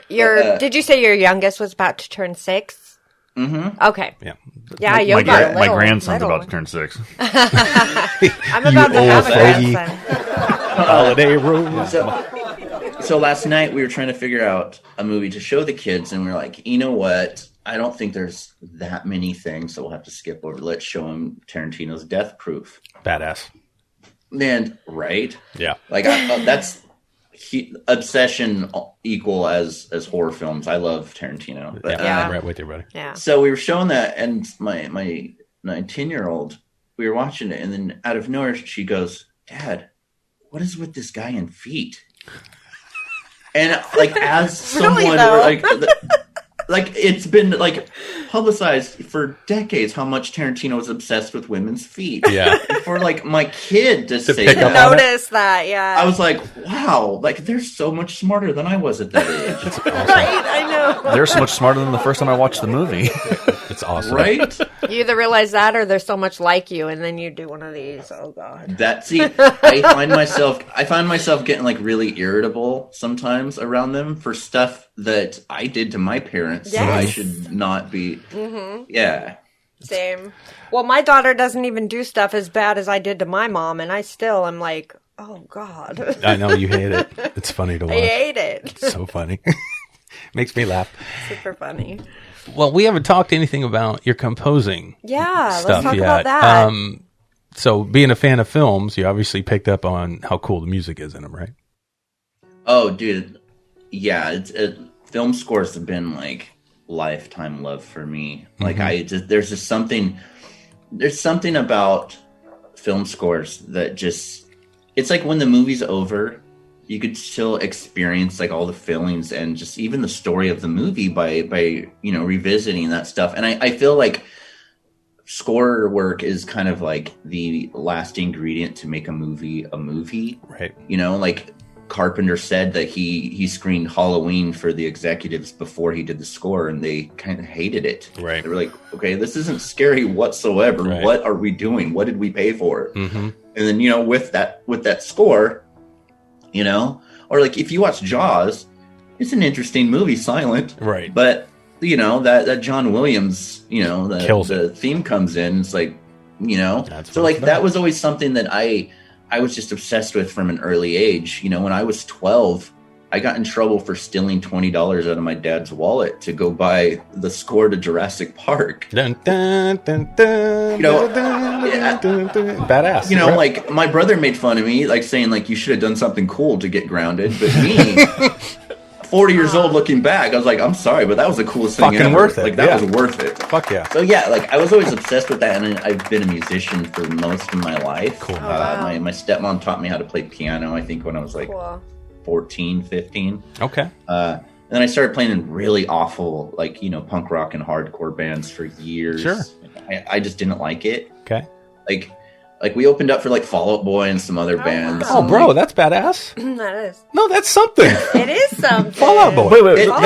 did you say your youngest was about to turn 6? Mm-hmm. Okay. Yeah. Yeah, you My, got a my little, grandson's little about to turn 6. I'm about to old have a fogey. grandson. Holiday Road. So last night we were trying to figure out a movie to show the kids, and we are like, you know what? I don't think there's that many things, so we'll have to skip over. Let's show them Tarantino's Death Proof. Badass. Man, right? Yeah. Like that's obsession equal as horror films. I love Tarantino. But, Yeah. I'm right with you, buddy. Yeah. So we were showing that, and my 10-year-old, we were watching it, and then out of nowhere she goes, "Dad, what is with this guy and feet?" And like, as Really, someone though? like it's been like publicized for decades how much Tarantino was obsessed with women's feet. Yeah. And for like my kid to say pick up that, on it. Notice that, yeah. I was like, wow, like they're so much smarter than I was at that age. right, I know. They're so much smarter than the first time I watched the movie. It's awesome. Right? You either realize that or they're so much like you, and then you do one of these. Oh God. I find myself getting like really irritable sometimes around them for stuff that I did to my parents, so I should not be. Yeah. Same. Well, my daughter doesn't even do stuff as bad as I did to my mom, and I still am like, oh, God. I know you hate it. It's funny to watch. I hate it. It's so funny. Makes me laugh. Super funny. Well, we haven't talked anything about your composing Yeah, stuff let's talk yet. about that. So being a fan of films, you obviously picked up on how cool the music is in them, right? Oh, dude. Yeah, film scores have been like lifetime love for me. Like there's something about film scores that just, it's like when the movie's over, you could still experience like all the feelings and just even the story of the movie by revisiting that stuff. And I feel like score work is kind of like the last ingredient to make a movie a movie. Right. Like Carpenter said that he screened Halloween for the executives before he did the score, and they kind of hated it. Right. They were like, okay, this isn't scary whatsoever. Right. What are we doing? What did we pay for? And then, with that score, or like if you watch Jaws, it's an interesting movie, silent. Right. But, that John Williams, Kills the it. theme comes in, it's like, That's so what like it's that about. was always something that I was just obsessed with from an early age. When I was 12, I got in trouble for stealing $20 out of my dad's wallet to go buy the score to Jurassic Park. Dun, dun, dun, dun, dun, dun, dun, dun. Badass. right? Like my brother made fun of me, like saying like you should have done something cool to get grounded. But me, 40 years old, looking back, I was like, I'm sorry, but that was the coolest thing Fucking ever. worth it, Like that yeah. was worth it. Fuck yeah. So yeah, like I was always obsessed with that, and I've been a musician for most of my life. Cool. My stepmom taught me how to play piano, I think when I was like Cool. 14, 15. Okay. And then I started playing in really awful, like, punk rock and hardcore bands for years. Sure. I just didn't like it. Okay. Like we opened up for like Fall Out Boy and some other bands. Oh, and, bro, like, that's badass. That is. No, that's something. It is something. Fall Out Boy. Wait. It- Fall Out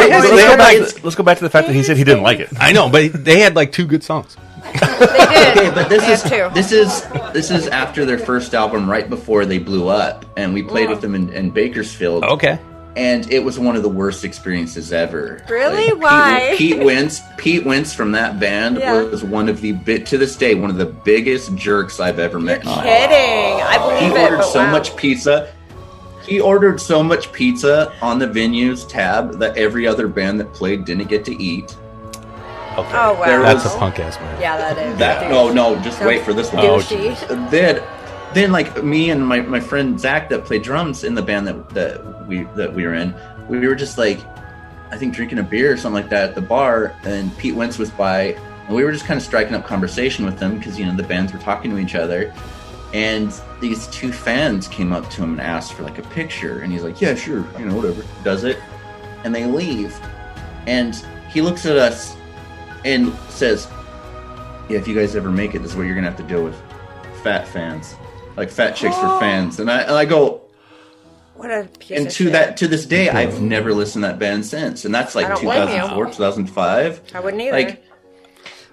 it- Boy. Let's go back to the fact that he said he didn't like it. I know, but they had like 2 good songs. They did. Okay, but They had two. this is after their first album, right before they blew up, and we played with them in Bakersfield. Okay. And it was one of the worst experiences ever. Really? Like, Why? Pete Wentz from that band Yeah. was to this day one of the biggest jerks I've ever met. in my life. Kidding. I believe He it. ordered but so wow. much pizza. He ordered so much pizza on the venue's tab that every other band that played didn't get to eat. Okay. Oh, wow. There That's was- a punk ass movie. Yeah, that is. That douche. no, just wait for this one. Douchey. Then like me and my friend Zach that played drums in the band that we were in, we were just like, I think drinking a beer or something like that at the bar, and Pete Wentz was by, and we were just kind of striking up conversation with them because the bands were talking to each other, and these 2 fans came up to him and asked for like a picture, and he's like, yeah, sure, whatever, does it, and they leave, and he looks at us and says, yeah, if you guys ever make it, this is what you're gonna have to deal with, fat fans, like fat chicks for fans, and I go. What a piece And of to shit. to this day, I've never listened to that band since, and that's I like don't blame you. 2004, 2005. I wouldn't either. Like,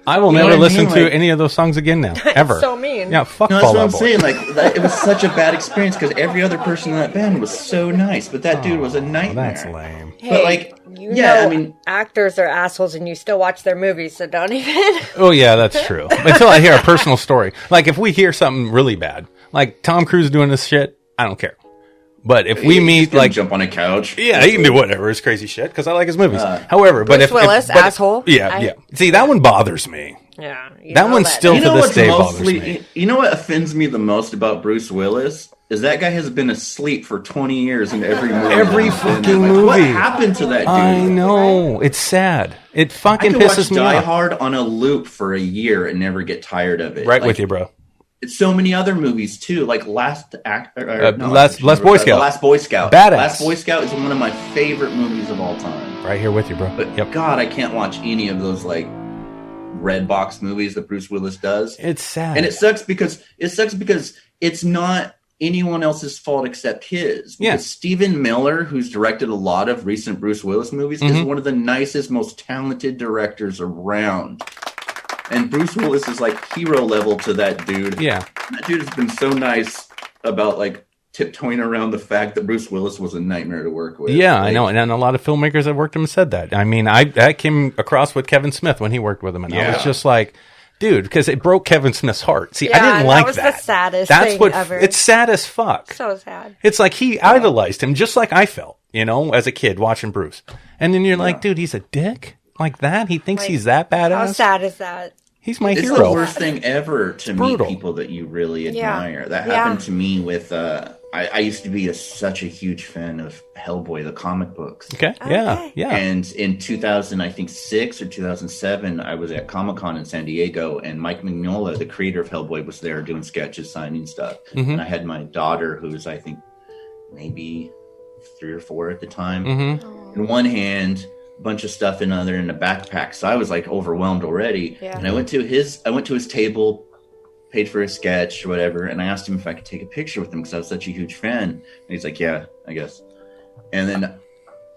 I will You know never what I listen mean? to Like- any of those songs again now. Ever. so mean. Yeah, fuck no, that's Fall what I'm Out Boy. saying. Like, it was such a bad experience because every other person in that band was so nice, but that dude was a Well, nightmare. that's lame. Hey, But like, you yeah, know I mean, actors are assholes and you still watch their movies, so don't even. Oh, yeah, that's true. Until I hear a personal story. Like, if we hear something really bad, like Tom Cruise doing this shit, I don't care. But if we he's meet, gonna like, jump on a couch. yeah, he can do whatever. It's crazy shit because I like his movies. However, but Bruce if Willis, but asshole. Yeah, yeah. See, that one bothers me. Yeah. you That know one's still- You to know this what's day bothers me. mostly? You know what offends me the most about Bruce Willis is that guy has been asleep for 20 years in every movie. Every that he's been in. fucking Like, what movie. happened to that dude? I know. It's sad. It I fucking could watch pisses me Die off. Hard on a loop for a year and never get tired of it. Right Like, with you, bro. It's so many other movies too, like Last Last Boy Scout. Last Boy Scout. Badass. Last Boy Scout is one of my favorite movies of all time. Right here with you, bro. But Yep. God, I can't watch any of those like red box movies that Bruce Willis does. It's sad. And it sucks because it's not anyone else's fault except his. Yeah. Because Stephen Miller, who's directed a lot of recent Bruce Willis movies, is one of the nicest, most talented directors around. And Bruce Willis is like hero level to that dude. Yeah. That dude has been so nice about like tiptoeing around the fact that Bruce Willis was a nightmare to work with. Yeah, I know. And a lot of filmmakers that worked with him said that. I mean, I came across with Kevin Smith when he worked with him, and I was just like, dude, because it broke Kevin Smith's heart. See, I didn't like that. That was the saddest thing ever. It's sad as fuck. So sad. It's like he idolized him just like I felt, as a kid watching Bruce. And then you're like, dude, he's a dick like that? He thinks he's that badass? How sad is that? He's my It's hero. the worst thing ever to meet people that you really admire. That happened to me with... I used to be such a huge fan of Hellboy, the comic books. Okay. Yeah. And in 2006 or 2007, I was at Comic-Con in San Diego, and Mike Mignola, the creator of Hellboy, was there doing sketches, signing stuff. And I had my daughter, who was, I think, maybe 3 or 4 at the time, in one hand, a bunch of stuff in other, in a backpack. So I was like overwhelmed already. Yeah. And I went to his table, paid for a sketch or whatever, and I asked him if I could take a picture with him because I was such a huge fan. And he's like, yeah, I guess. And then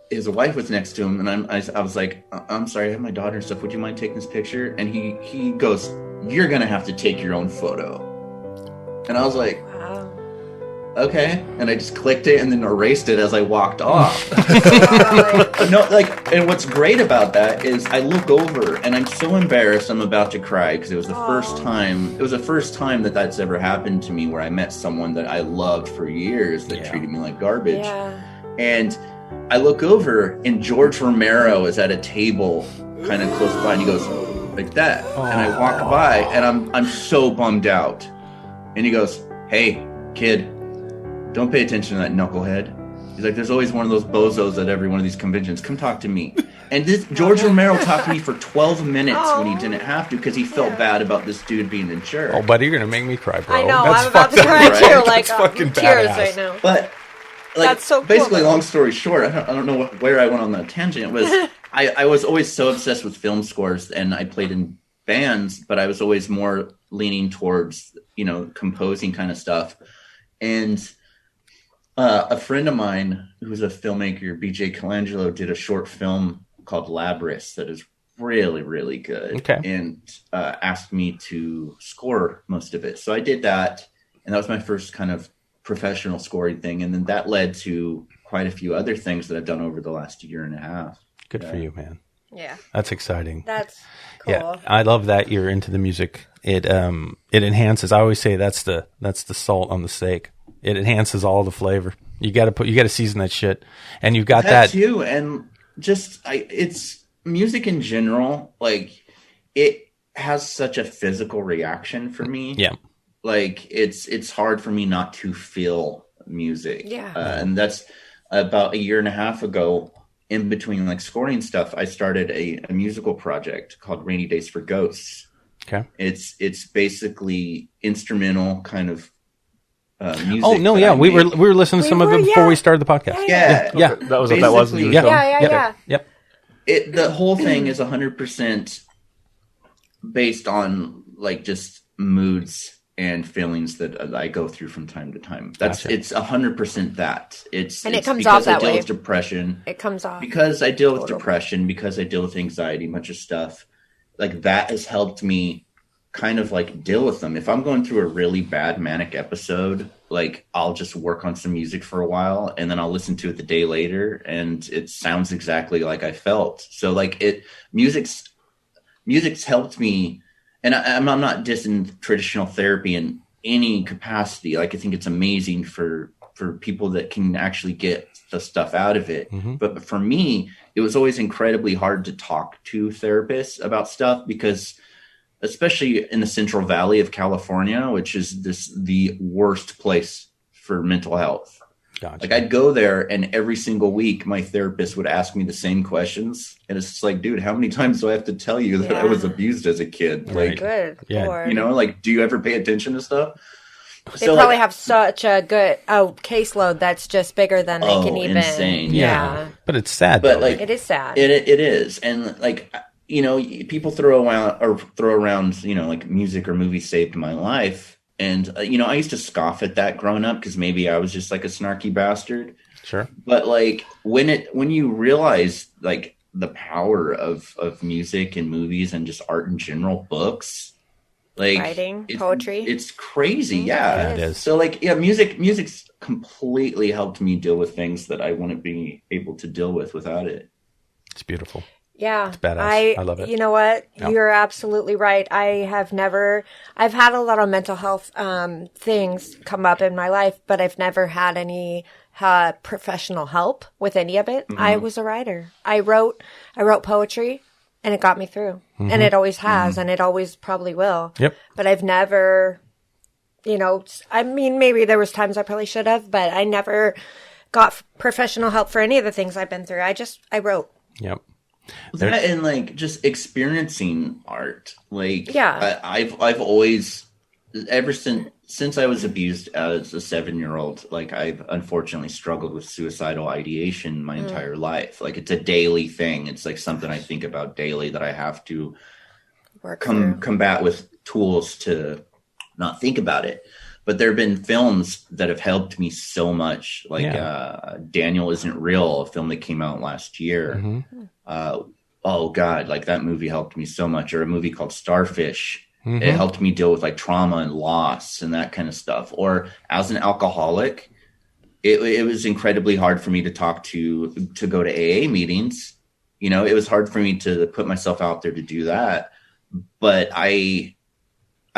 his wife was next to him, and I was like, I'm sorry, I have my daughter and stuff. Would you mind taking this picture? And he goes, you're going to have to take your own photo. And I was like, wow. Okay. And I just clicked it and then erased it as I walked off. And what's great about that is I look over and I'm so embarrassed I'm about to cry because it was the first time that that's ever happened to me, where I met someone that I loved for years that treated me like garbage. Yeah. And I look over and George Romero is at a table kind of close by, and he goes like that. And I walk by and I'm so bummed out. And he goes, hey, kid, don't pay attention to that knucklehead. He's like, there's always one of those bozos at every one of these conventions. Come talk to me. And George Romero talked to me for 12 minutes when he didn't have to, because he felt bad about this dude being a jerk. Oh, buddy, you're going to make me cry, bro. I know, I'm about to cry too. Like, fucking tears badass. right now. But, that's so cool. Basically, long story short, I don't know where I went on that tangent. It was I was always so obsessed with film scores, and I played in bands, but I was always more leaning towards, composing kind of stuff. And a friend of mine who's a filmmaker, BJ Colangelo, did a short film called Labyrinth that is really, really good. Okay. And asked me to score most of it. So I did that, and that was my first kind of professional scoring thing. And then that led to quite a few other things that I've done over the last year and a half. Good for you, man. Yeah. That's exciting. That's cool. Yeah, I love that you're into the music. It enhances. I always say that's the salt on the steak. It enhances all the flavor. You got to season that shit, and you've got that too. And just it's music in general. Like, it has such a physical reaction for me. Yeah, like it's hard for me not to feel music. Yeah, and that's about a year and a half ago. In between like scoring stuff, I started a musical project called Rainy Days for Ghosts. Okay, it's basically instrumental kind of. Music. Oh no! Yeah, we were listening to some of it before we started the podcast. Yeah. That was what that was. Yep. The whole thing is 100% based on like just moods and feelings that I go through from time to time. It's 100% that. It comes off that way. Because I deal with depression. It comes off because I deal with depression. Because I deal with anxiety, a bunch of stuff like that has helped me kind of like deal with them. If I'm going through a really bad manic episode, like I'll just work on some music for a while and then I'll listen to it the day later and it sounds exactly like I felt. So like music's helped me, and I'm not dissing traditional therapy in any capacity. Like I think it's amazing for people that can actually get the stuff out of it. Mm-hmm. But for me, it was always incredibly hard to talk to therapists about stuff because especially in the Central Valley of California, which is the worst place for mental health. Gotcha. Like I'd go there and every single week my therapist would ask me the same questions. And it's just like, dude, how many times do I have to tell you that I was abused as a kid? Like, good. Yeah. Like, do you ever pay attention to stuff? They probably have such a good caseload that's just bigger than they can even. Insane. Yeah. But it's sad. But like, it is sad. It is. And like, people throw around, like music or movies saved my life. And, I used to scoff at that growing up because maybe I was just like a snarky bastard. Sure. But like when you realize like the power of music and movies and just art in general, books, Like Writing, poetry. It's crazy. Yeah. it is. So like, yeah, music's completely helped me deal with things that I wouldn't be able to deal with without it. It's beautiful. Yeah. It's badass. I love it. You know what? Yeah. You're absolutely right. I've had a lot of mental health things come up in my life, but I've never had any professional help with any of it. I was a writer. I wrote poetry and it got me through. And it always has and it always probably will. Yep. But I've never, I mean, maybe there was times I probably should have, but I never got professional help for any of the things I've been through. I wrote. Yep. That and like just experiencing art. Like, Yeah. I've always, ever since I was abused as a 7-year-old, like I've unfortunately struggled with suicidal ideation my entire life. Like it's a daily thing. It's like something I think about daily that I have to combat with tools to not think about it. But there have been films that have helped me so much. Like Daniel Isn't Real, a film that came out last year. Oh God, like that movie helped me so much. Or a movie called Starfish. It helped me deal with like trauma and loss and that kind of stuff. Or as an alcoholic, it was incredibly hard for me to go to AA meetings. It was hard for me to put myself out there to do that. But I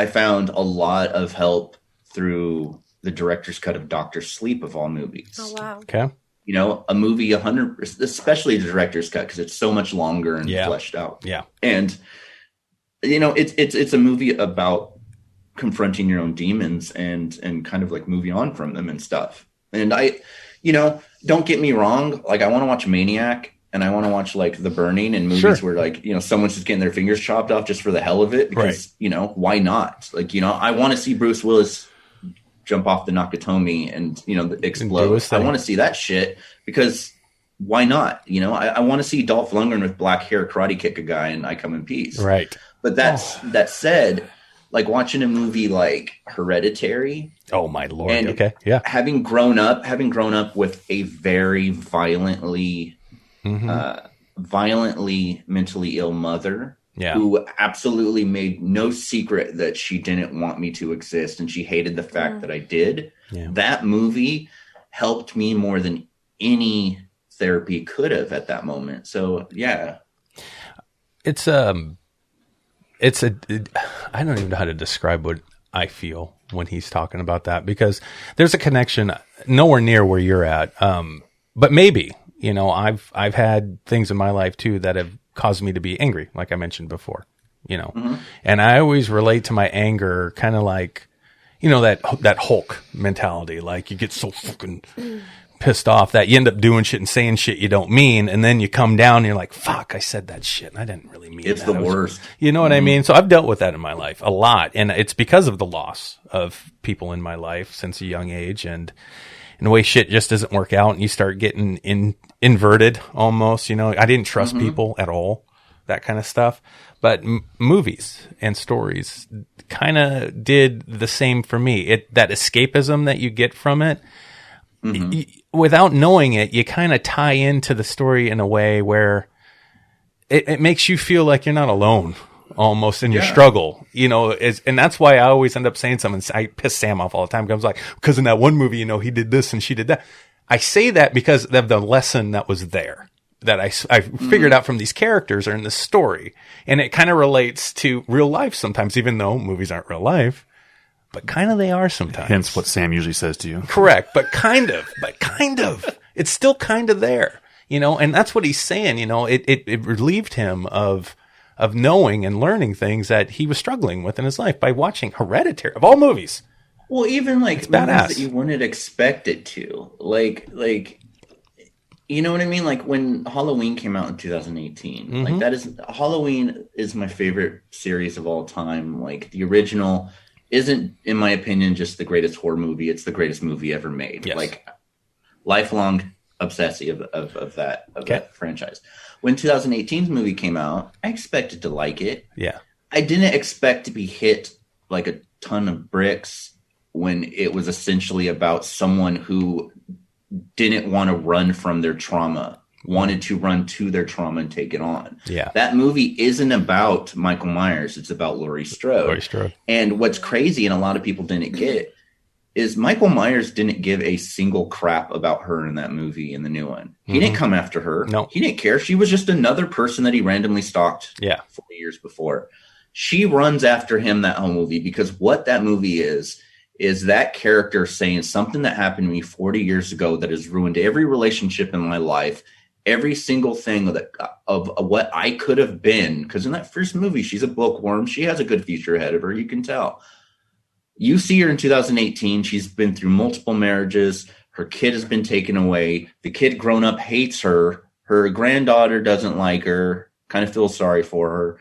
found a lot of help through the director's cut of Dr. Sleep of all movies. Oh, wow. Okay. A movie 100, especially the director's cut, because it's so much longer and fleshed out. Yeah. And, it's a movie about confronting your own demons and kind of like moving on from them and stuff. And don't get me wrong. Like I want to watch Maniac and I want to watch like The Burning and movies where like, someone's just getting their fingers chopped off just for the hell of it because, why not? Like, I want to see Bruce Willis jump off the Nakatomi and, explode. I want to see that shit because why not? I want to see Dolph Lundgren with black hair karate kick a guy and I come in peace. Right. But that said, like watching a movie like Hereditary. Oh my Lord. And okay. Yeah. Having grown up with a very violently mentally ill mother. Yeah. Who absolutely made no secret that she didn't want me to exist and she hated the fact that I did. Yeah. That movie helped me more than any therapy could have at that moment. So, yeah. It's I don't even know how to describe what I feel when he's talking about that because there's a connection nowhere near where you're at. But maybe, I've had things in my life too that have caused me to be angry, like I mentioned before, and I always relate to my anger kind of like, that Hulk mentality. Like you get so fucking pissed off that you end up doing shit and saying shit you don't mean. And then you come down and you're like, fuck, I said that shit. And I didn't really mean it's that. The worst. You know what I mean? So I've dealt with that in my life a lot. And it's because of the loss of people in my life since a young age. And the way shit just doesn't work out and you start getting inverted almost, I didn't trust people at all, that kind of stuff. But movies and stories kind of did the same for me. That escapism that you get from it, without knowing it, you kind of tie into the story in a way where it makes you feel like you're not alone almost in your struggle, and that's why I always end up saying something. I piss Sam off all the time because I was like, because in that one movie, he did this and she did that. I say that because of the lesson that was there that I figured out from these characters or in the story. And it kind of relates to real life sometimes, even though movies aren't real life, but kind of they are sometimes. Hence what Sam usually says to you. Correct. But kind of, it's still kind of there, and that's what he's saying, it relieved him of knowing and learning things that he was struggling with in his life by watching Hereditary of all movies. Well, even like it's movies badass. that you wouldn't expect it to, like, you know what I mean? Like when Halloween came out in 2018, like Halloween is my favorite series of all time. Like the original isn't, in my opinion, just the greatest horror movie. It's the greatest movie ever made. Yes. Like lifelong obsessive of that franchise. When 2018's movie came out, I expected to like it. Yeah. I didn't expect to be hit like a ton of bricks when it was essentially about someone who didn't want to run from their trauma. wanted to run to their trauma and take it on. Yeah. That movie isn't about Michael Myers. It's about Laurie Strode. And what's crazy, and a lot of people didn't get, is Michael Myers didn't give a single crap about her in that movie, in the new one. He didn't come after her. No. He didn't care. She was just another person that he randomly stalked 40 years before. She runs after him that whole movie, because what that movie is that character saying something that happened to me 40 years ago that has ruined every relationship in my life, every single thing of what I could have been. Because in that first movie, she's a bookworm. She has a good future ahead of her. You can tell. You see her in 2018. She's been through multiple marriages. Her kid has been taken away. The kid grown up hates her. Her granddaughter doesn't like her, kind of feels sorry for her.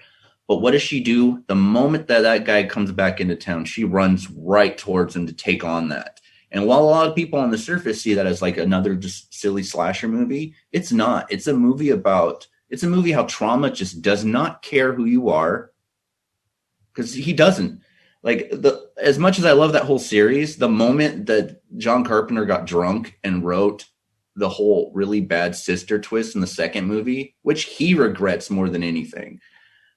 But what does she do? The moment that guy comes back into town, she runs right towards him to take on that. And while a lot of people on the surface see that as like another just silly slasher movie, it's not. It's a movie how trauma just does not care who you are, because he doesn't. Like, as much as I love that whole series, the moment that John Carpenter got drunk and wrote the whole really bad sister twist in the second movie, which he regrets more than anything,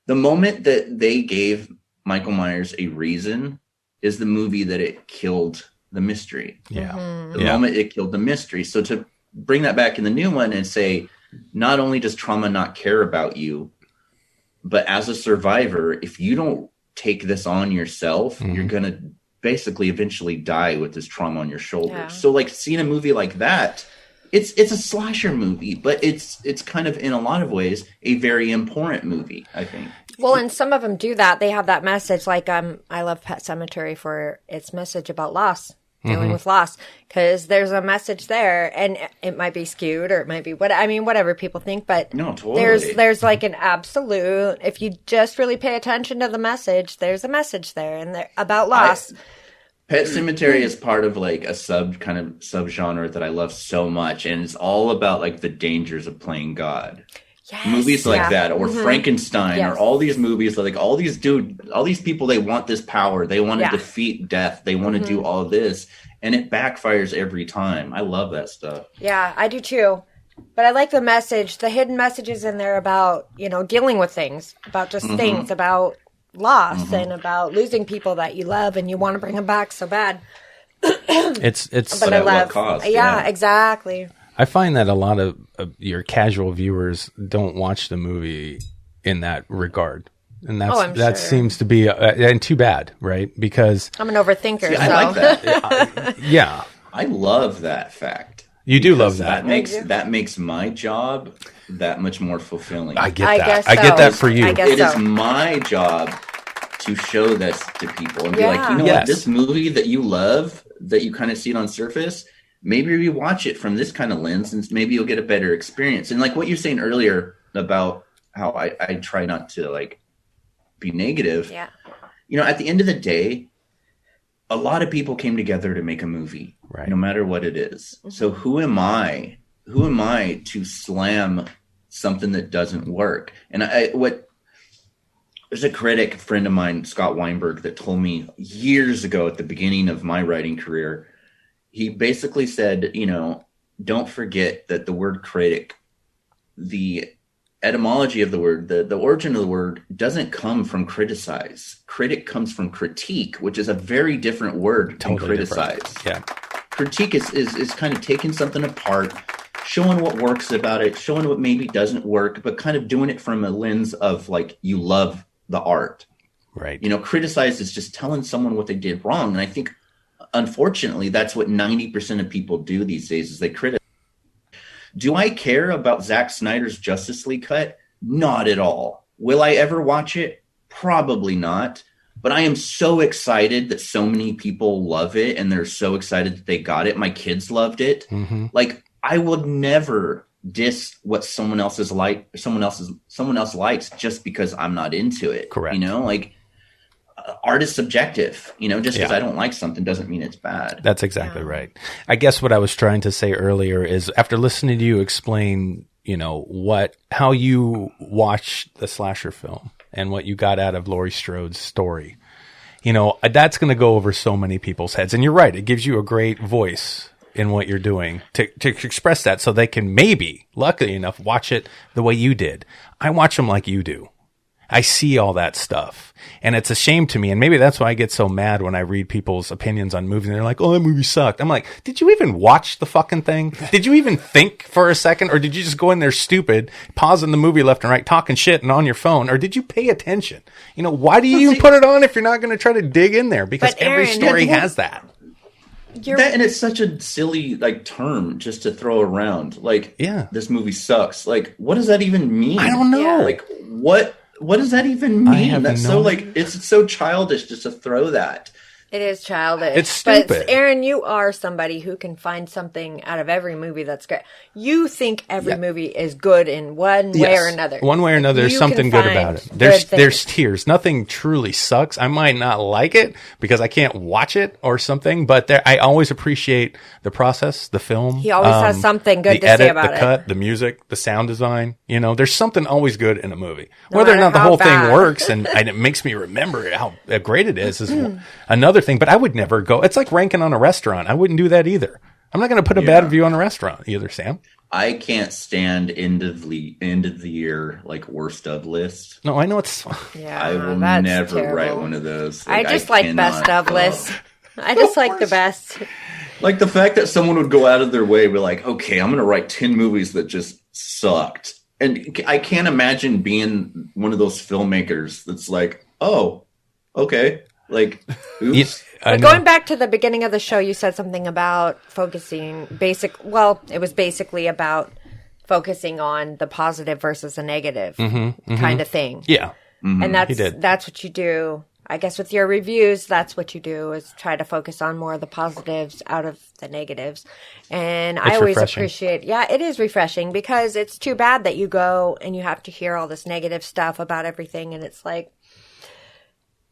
the moment that they gave Michael Myers a reason is the movie that it killed the mystery. Yeah. The moment it killed the mystery. So to bring that back in the new one and say, not only does trauma not care about you, but as a survivor, if you don't take this on yourself, you're going to basically eventually die with this trauma on your shoulders. Yeah. So like seeing a movie like that, it's a slasher movie, but it's kind of in a lot of ways a very important movie, I think. Well, and some of them do that. They have that message, like I love Pet Sematary for its message about loss, dealing with loss, because there's a message there, and it might be skewed or it might be whatever people think, but no, totally. There's like an absolute. If you just really pay attention to the message, there's a message there, and about loss. Pet Sematary is part of like a subgenre that I love so much, and it's all about like the dangers of playing God. Yes, movies like that, or Frankenstein, or all these movies, like all these people, they want this power, they want to defeat death, they want to do all of this, and it backfires every time. I love that stuff. Yeah, I do too. But I like the message, the hidden messages in there about, dealing with things, about just things, about loss, and about losing people that you love and you want to bring them back so bad. It's but at what cost? Yeah, exactly. I find that a lot of your casual viewers don't watch the movie in that regard. And that seems to be, and too bad, right? Because I'm an overthinker. I like that. Yeah. I love that fact. You do love that. That makes my job that much more fulfilling. I get that. I get that for you. It is my job to show this to people and be like, what, this movie that you love, that you kind of see it on surface, maybe you watch it from this kind of lens and maybe you'll get a better experience. And like what you're saying earlier about how I try not to like be negative. Yeah. At the end of the day, a lot of people came together to make a movie, right? No matter what it is. So who am I to slam something that doesn't work? And there's a critic friend of mine, Scott Weinberg, that told me years ago at the beginning of my writing career, he basically said, don't forget that the word critic, the etymology of the word, the origin of the word doesn't come from criticize. Critic comes from critique, which is a very different word than criticize. Different. Yeah. Critique is kind of taking something apart, showing what works about it, showing what maybe doesn't work, but kind of doing it from a lens of like, you love the art. Right. Criticize is just telling someone what they did wrong. And I think, unfortunately, that's what 90% of people do these days is they criticize. Do I care about Zack Snyder's Justice League cut? Not at all. Will I ever watch it? Probably not. But I am so excited that so many people love it and they're so excited that they got it. My kids loved it. Like, I would never diss what someone else likes just because I'm not into it. Correct. Art is subjective, just because I don't like something doesn't mean it's bad. That's exactly right. I guess what I was trying to say earlier is after listening to you explain, how you watch the slasher film and what you got out of Laurie Strode's story, that's going to go over so many people's heads. And you're right. It gives you a great voice in what you're doing to express that so they can maybe, luckily enough, watch it the way you did. I watch them like you do. I see all that stuff, and it's a shame to me. And maybe that's why I get so mad when I read people's opinions on movies and they're like, oh, that movie sucked. I'm like, did you even watch the fucking thing? Did you even think for a second? Or did you just go in there stupid, pausing the movie left and right, talking shit and on your phone? Or did you pay attention? You know, why do you even put it on if you're not going to try to dig in there? Because every story has that. And it's such a silly like term just to throw around. Like, this movie sucks. Like, what does that even mean? I don't know. Yeah. Like, what does that even mean? That's so like, it's so childish just to throw that. It is childish. It's stupid. But Aaron, you are somebody who can find something out of every movie that's great. You think every movie is good in one way or another. One way or another, there's something good about it. There's tiers. Nothing truly sucks. I might not like it because I can't watch it or something, but I always appreciate the process, the film. He always has something good to edit, say about the it. cut, the music, the sound design. You know, there's something always good in a movie. Whether or not the whole thing works and it makes me remember how great it is another thing. But I would never go. It's like ranking on a restaurant. I wouldn't do that either. I'm not going to put a bad review on a restaurant either, Sam. I can't stand end of the year like worst of list. No, I know it's. Yeah, I will that's never terrible. write one of those. I just like best of lists. I just like the best. Like the fact that someone would go out of their way and be like, okay, I'm going to write 10 movies that just sucked. And I can't imagine being one of those filmmakers that's like, oh, okay. Like, oops. But going back to the beginning of the show, you said something about focusing it was basically about focusing on the positive versus the negative kind of thing. Yeah. Mm-hmm. And that's what you do. I guess with your reviews, that's what you do is try to focus on more of the positives out of the negatives. And I always appreciate, it is refreshing because it's too bad that you go and you have to hear all this negative stuff about everything. And it's like,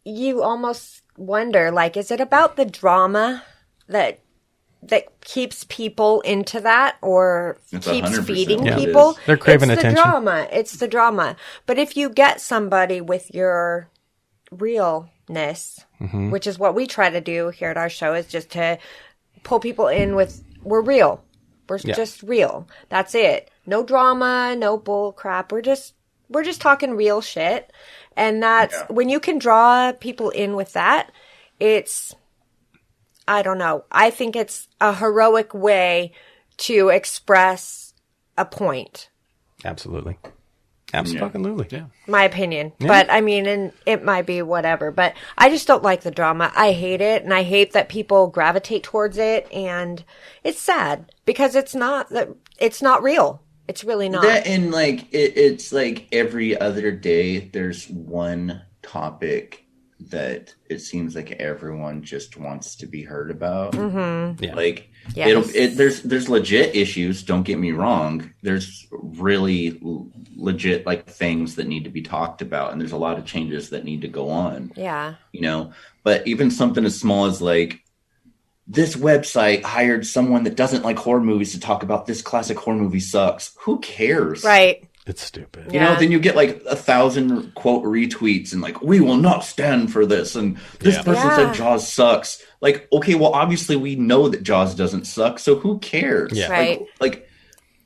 you almost wonder, like, is it about the drama that keeps people into that or keeps feeding people? They're craving attention. It's the drama. But if you get somebody with your realness, which is what we try to do here at our show, is just to pull people in with, we're real. We're just real. That's it. No drama, no bull crap. We're just talking real shit. And that's when you can draw people in with that, I don't know. I think it's a heroic way to express a point. Absolutely. Absolutely. Yeah. My opinion. Yeah. But I mean, and it might be whatever, but I just don't like the drama. I hate it. And I hate that people gravitate towards it. And it's sad because it's not real. It's really not. And like, it's like every other day, there's one topic that it seems like everyone just wants to be heard about. Mm-hmm. Yeah. Like, there's legit issues. Don't get me wrong. There's really legit like things that need to be talked about, and there's a lot of changes that need to go on. Yeah. You know, but even something as small as like, this website hired someone that doesn't like horror movies to talk about this classic horror movie sucks. Who cares? Right. It's stupid. You know, then you get like 1,000 quote retweets and like, we will not stand for this. And this person said Jaws sucks. Like, okay, well, obviously we know that Jaws doesn't suck. So who cares? Yeah. Right. Like,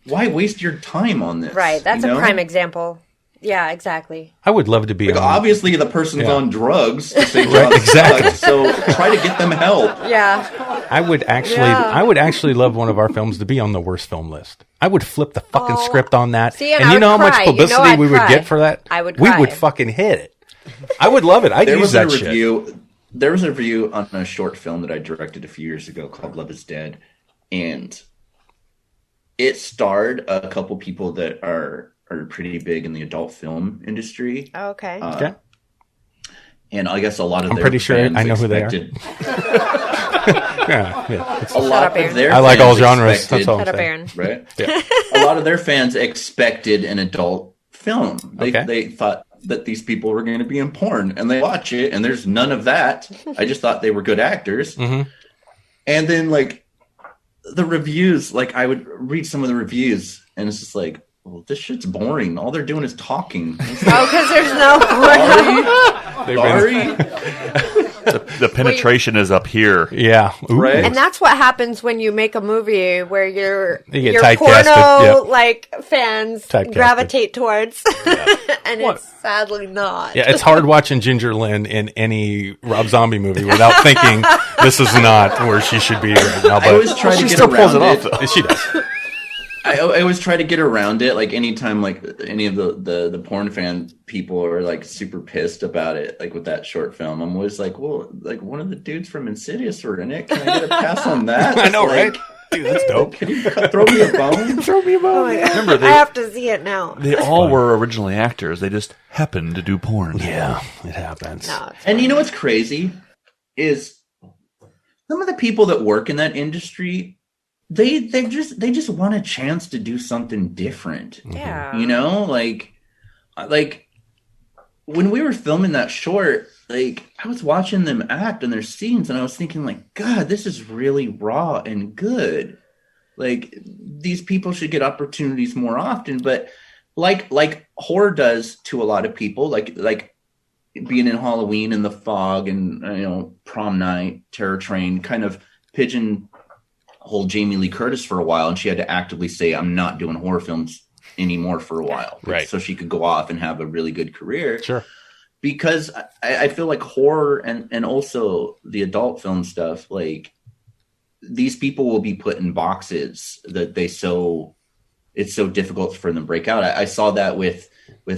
why waste your time on this? Right. That's a prime example. Yeah, exactly. I would love to be like, obviously the person's on drugs to say Jaws sucks, so try to get them help. Yeah. I would actually love one of our films to be on the worst film list. I would flip the fucking script on that. See, and you know how much publicity we would get for that? I would cry. We would fucking hit it. I would love it. I'd use that shit. There was a review on a short film that I directed a few years ago called Love is Dead. And it starred a couple people that are pretty big in the adult film industry. Oh, okay. Okay. And I guess a lot of I'm their pretty sure fans I know who they are. I like all genres. That's all I'm Shut up, saying. Aaron. Right? Yeah. A lot of their fans expected an adult film. They thought that these people were going to be in porn, and they watch it, and there's none of that. I just thought they were good actors. Mm-hmm. And then, like, the reviews, like, I would read some of the reviews, and it's just like, well, this shit's boring. All they're doing is talking. Because there's no Sorry. the penetration is up here. Yeah. Ooh. Right. And that's what happens when you make a movie where your You get your typecasted, porno yeah. like fans Typecasted. gravitate towards, and What? it's sadly not. Yeah, it's hard watching Ginger Lynn in any Rob Zombie movie without thinking this is not where she should be right now. But I always try to She get still pulls around it it. off, though. she does. I always try to get around it. Like anytime, like any of the porn fan people are like super pissed about it, like with that short film. I'm always like, well, like one of the dudes from Insidious were in it. Can I get a pass on that? I know, Like, right? Dude, that's dope. Can you throw me a bone? Throw me a bone. Remember, I have to see it now. they all were originally actors. They just happened to do porn. Yeah, it happens. No, it's And you know what's crazy is some of the people that work in that industry, they just want a chance to do something different. yeah. You know, like when we were filming that short, like I was watching them act in their scenes and I was thinking like, God, this is really raw and good. Like these people should get opportunities more often, but like horror does to a lot of people, like being in Halloween and The Fog and Prom Night, Terror Train kind of pigeonholed Jamie Lee Curtis for a while, and she had to actively say, I'm not doing horror films anymore for a while. Right. So she could go off and have a really good career. Sure. Because I feel like horror and also the adult film stuff, like these people will be put in boxes that it's so difficult for them to break out. I saw that with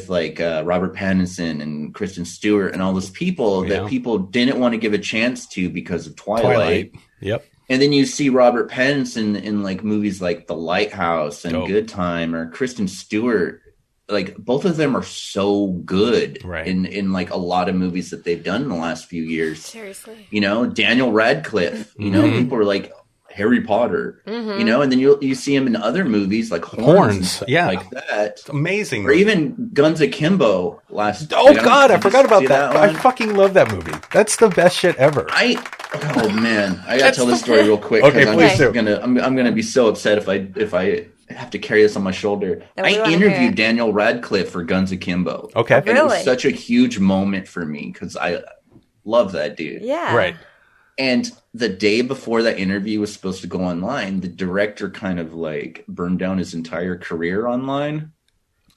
like Robert Pattinson and Kristen Stewart and all those people that people didn't want to give a chance to because of Twilight. Yep. And then you see Robert Pattinson in like movies like The Lighthouse and Dope. Good Time, or Kristen Stewart. Like both of them are so good Right. in like a lot of movies that they've done in the last few years. Seriously. Daniel Radcliffe, people are like Harry Potter, and then you see him in other movies like Horns and stuff yeah. like that. It's amazing. Or even Guns Akimbo last. Oh God, I forgot about See that. I one? fucking love that movie. That's the best shit ever. Oh man, I gotta tell this story real quick. Okay, 'cause please do. I'm gonna be so upset if I have to carry this on my shoulder. Then we I wanna hear interviewed it. Daniel Radcliffe for Guns Akimbo. Okay. And it Really? was such a huge moment for me because I love that dude. Yeah. Right. And the day before that interview was supposed to go online, the director kind of like burned down his entire career online.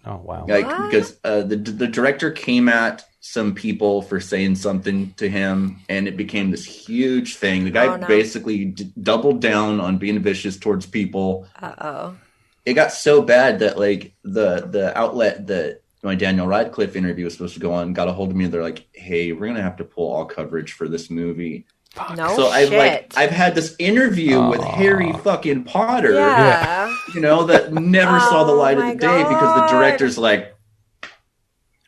Oh wow. Like What? because the director came at some people for saying something to him, and it became this huge thing. The guy Oh, no. basically doubled down on being vicious towards people. Uh-oh. It got so bad that like the outlet that my Daniel Radcliffe interview was supposed to go on got a hold of me, and they're like, "Hey, we're gonna have to pull all coverage for this movie." No So shit. I've had this interview with Harry fucking Potter, yeah. that never saw the light of my the day because God. the director's like,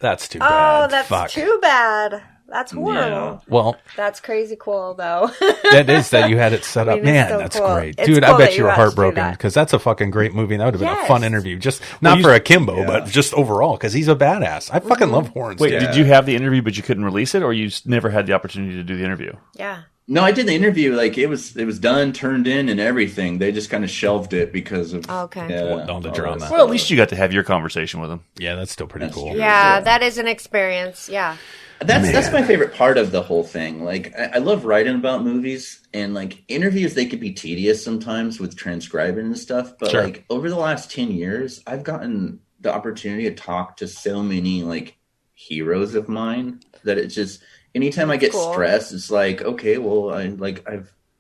That's too bad. Oh, that's Fuck. too bad. That's horrible. Yeah. Well, That's crazy cool, though. that is that you had it set I up. mean, it's Man, so that's cool. great. It's Dude, cool I bet that you you were got to do heartbroken that. because that's a fucking great movie. And that would have been a Yes. fun interview. Just not for Akimbo, but just overall because he's a badass. I fucking love Horns. Wait, dude. did you have the interview but you couldn't release it, or you never had the opportunity to do the interview? Yeah. no, I did the interview. Like it was done, turned in, and everything. They just kind of shelved it because of Okay. All the drama. that Well, at least you got to have your conversation with him. Yeah, that's still pretty That's cool. true. Yeah, that is an experience. Yeah. That's my favorite part of the whole thing. Like I love writing about movies, and like interviews, they could be tedious sometimes with transcribing and stuff. But Sure. like over the last 10 years, I've gotten the opportunity to talk to so many like heroes of mine that it's just anytime I get Cool. stressed, it's like, okay, well,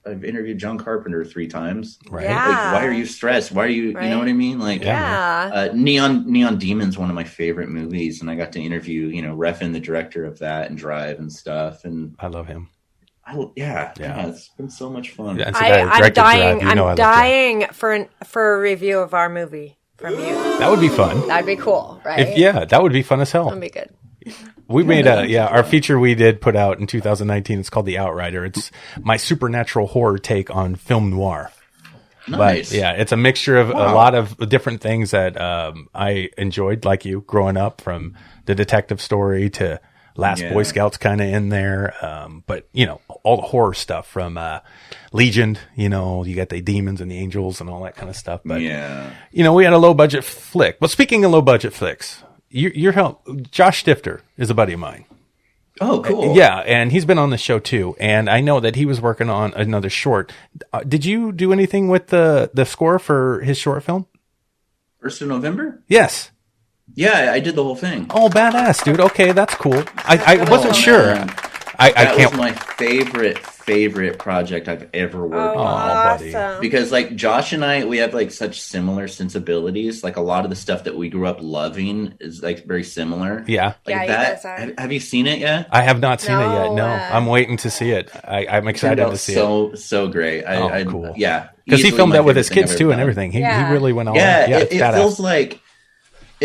I've interviewed John Carpenter 3 times. Right. Yeah. Like, why are you stressed? Why are you, you Right. know what I mean? Like, Yeah. Neon Demon's one of my favorite movies, and I got to interview, Refn, the director of that, and Drive and stuff. And I love him. yeah, it's been so much fun. Yeah, that's the guy who I'm directed dying. Drive. You know I I'm love Drive. dying for a review of our movie from you. That would be fun. That'd be cool, right? That would be fun as hell. That'd be good. We made our feature we did put out in 2019. It's called The Outrider. It's my supernatural horror take on film noir. Nice. But yeah, it's a mixture of a lot of different things that I enjoyed, like you, growing up, from the detective story to Last Boy Scouts kind of in there. But, all the horror stuff from Legion, you got the demons and the angels and all that kind of stuff. But, we had a low budget flick. But speaking of low budget flicks, your help, Josh Stifter is a buddy of mine. Oh, cool. Yeah, and he's been on the show too. And I know that he was working on another short. Did you do anything with the score for his short film? 1st of November? Yes. Yeah, I did the whole thing. Oh, badass, dude. Okay, that's cool. I wasn't sure. Man. I That can't. was my favorite project I've ever worked Oh, on. buddy. awesome. Because like Josh and I, we have like such similar sensibilities. Like a lot of the stuff that we grew up loving is like very similar. Yeah. Like Yeah, you that. guys are. Have you seen it yet? I have not seen it yet. No, No, I'm waiting to see it. I'm excited Turned out to see it. so great. Cool. Yeah, Because he easily filmed my that with his favorite thing kids I've too ever and done. everything. He Yeah. really went all Yeah, in. Yeah, it it's badass.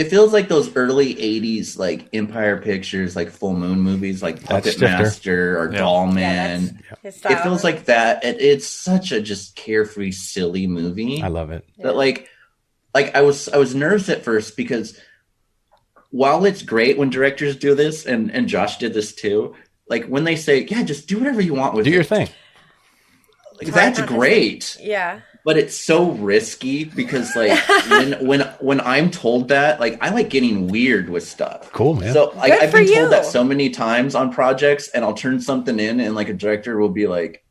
feels like those early '80s like Empire Pictures, like Full Moon movies, like Puppet Stifter. Master or Doll Man. His It style. feels like that. It's such a just carefree, silly movie. I love it. That like I was nervous at first because while it's great when directors do this, and Josh did this too, like when they say, yeah, just do whatever you want with Do it. your thing. Like, that's great. Yeah. But it's so risky because like when I'm told that, like I like getting weird with stuff. Cool, man. So like Good I've for been you. told that so many times on projects, and I'll turn something in, and like a director will be like,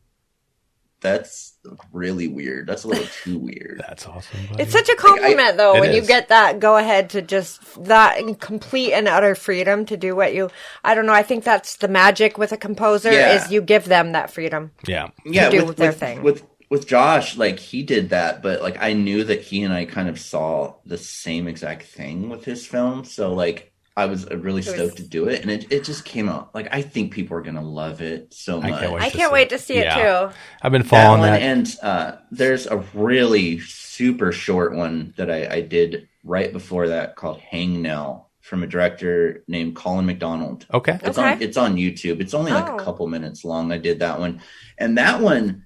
"That's really weird. That's a little too weird." That's awesome. Buddy. It's such a compliment, though, It when you is. get that go ahead to just that complete and utter freedom to do what you. I don't know. I think that's the magic with a composer Yeah. is you give them that freedom. Yeah. Yeah, do with their thing. With Josh, like he did that, but like I knew that he and I kind of saw the same exact thing with his film, so like I was really stoked to do it, and it just came out. Like I think people are gonna love it so much. I can't wait to see it Yeah. too. I've been That following one, that. and there's a really super short one that I did right before that called Hang Now from a director named Colin McDonald. Okay. It's Okay. on YouTube. It's only like Oh. a couple minutes long. I did that one. And that one,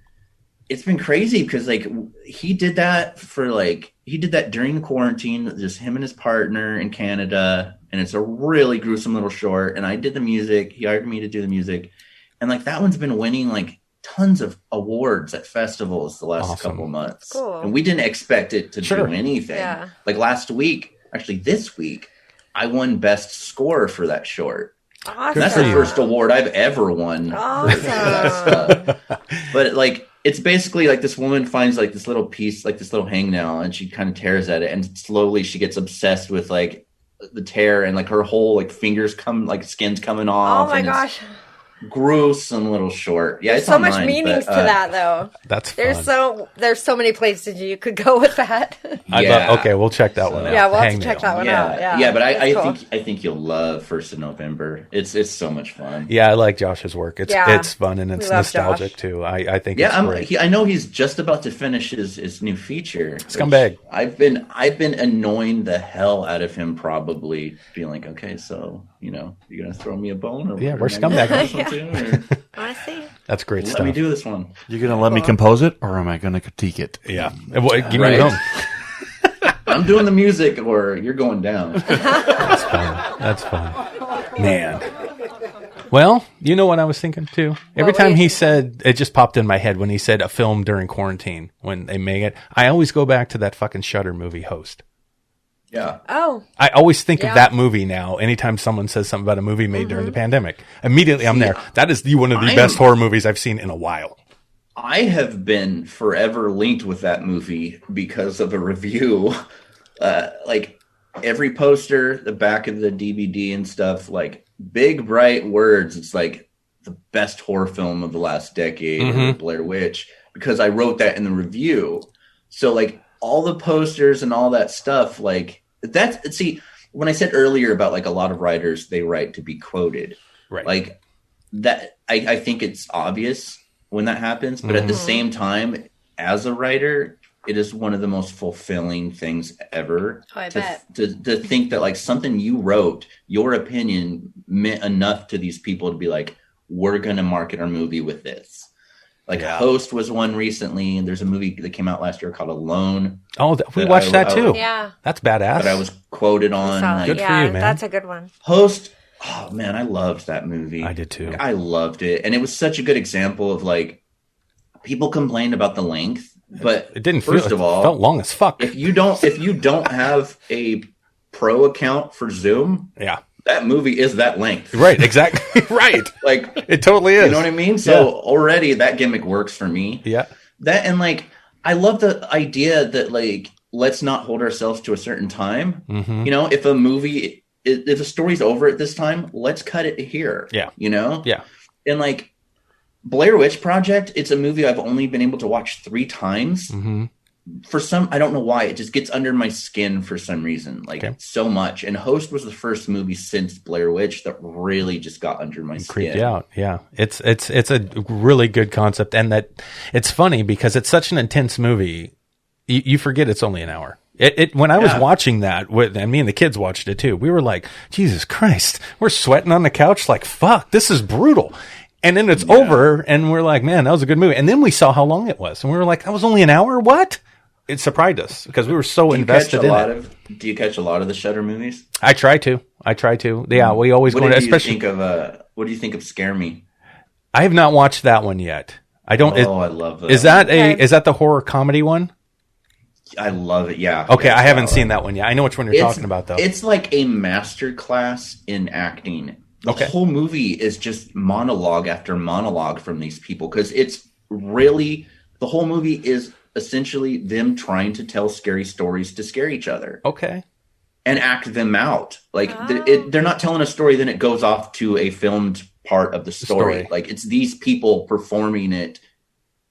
it's been crazy because like he did that during quarantine, just him and his partner in Canada. And it's a really gruesome little short. And I did the music. He hired me to do the music. And like that one's been winning like tons of awards at festivals the last Awesome. couple months. Cool. And we didn't expect it to Sure. do anything. Yeah. Like last week, actually this week, I won best score for that short. Awesome. That's the first award I've ever won for that stuff. But like, it's basically like this woman finds like this little piece, like this little hangnail, and she kind of tears at it, and slowly she gets obsessed with like the tear, and like her whole like fingers come, like skin's coming Oh off. my and it's gosh. gruesome little short. Yeah, There's it's so much online, meanings but, to that, though. That's fun. There's so many places you could go with that. Okay, we'll check that one out. Yeah, we'll have to Hangnail. check that one out. Yeah, but I that's cool. think you'll love 1st of November. It's so much fun. Yeah, I like Josh's work. Yeah. It's fun and it's We love nostalgic Josh. too. I think Yeah, it's great. I know he's just about to finish his new feature. Scumbag. which I've been annoying the hell out of him, probably being like, okay, so you're gonna throw me a bone, or Yeah, or we're am I gonna Scumbag. do something, or Honestly. That's great let stuff. me do this one. You're gonna let me compose it, or am I gonna critique it? Yeah. Well, give me Right. your own. I'm doing the music, or you're going down. That's fun. Man. Well, you know what I was thinking too? Every What were time you he thinking? said, it just popped in my head when he said a film during quarantine, when they make it, I always go back to that fucking Shudder movie Host. Yeah, Oh, I always think Yeah. of that movie now. Anytime someone says something about a movie made during the pandemic, immediately I'm there. That is one of the I'm- best horror movies I've seen in a while. I have been forever linked with that movie because of a review. Like every poster, the back of the DVD and stuff, like big bright words. It's like the best horror film of the last decade, or Blair Witch, because I wrote that in the review. So like all the posters and all that stuff, like that's, see, when I said earlier about like a lot of writers, they write to be quoted, Right. like that. I think it's obvious when that happens, but at the same time, as a writer, it is one of the most fulfilling things ever. Oh, I to, bet. to think that like something you wrote, your opinion meant enough to these people to be like, we're going to market our movie with this. Like Yeah. Host was one recently, and there's a movie that came out last year called Alone Oh, we That watched I- that too. yeah. That's badass. that I was quoted on. Solid. Like, Good for yeah, you, man. that's a good one. Host, oh man, I loved that movie. I did too. Like, I loved it, and it was such a good example of like people complained about the length, but It didn't first feel, of all, it felt long as fuck. if you don't have a pro account for Zoom, Yeah. that movie is that length. Right, exactly. Right. Like, it totally is. You know what I mean? So already that gimmick works for me. Yeah. That, and like, I love the idea that, like, let's not hold ourselves to a certain time. Mm-hmm. You know, if a story's over at this time, let's cut it here. Yeah. You know? Yeah. And like Blair Witch Project, it's a movie I've only been able to watch 3 times. Mm-hmm. For some, I don't know why, it just gets under my skin for some reason, like so much. And Host was the first movie since Blair Witch that really just got under my skin. Creeped out. Yeah. It's a really good concept. And that it's funny because it's such an intense movie. You forget it's only an hour. When I was watching that, and me and the kids watched it too, we were like, Jesus Christ, we're sweating on the couch like, fuck, this is brutal. And then it's over and we're like, man, that was a good movie. And then we saw how long it was. And we were like, that was only an hour? What? It surprised us because we were so invested in it. Do you catch a lot of the Shudder movies? I try to. Yeah, we always go to, especially. What do you think of Scare Me? I have not watched that one yet. I don't. I love that. Is that the horror comedy one? I love it. Yeah. Okay, I haven't seen that one yet. I know which one you're talking about though. It's like a master class in acting. The whole movie is just monologue after monologue from these people because it's really the whole movie is essentially them trying to tell scary stories to scare each other. Okay. And act them out. Like they're not telling a story, then it goes off to a filmed part of the story. Like it's these people performing it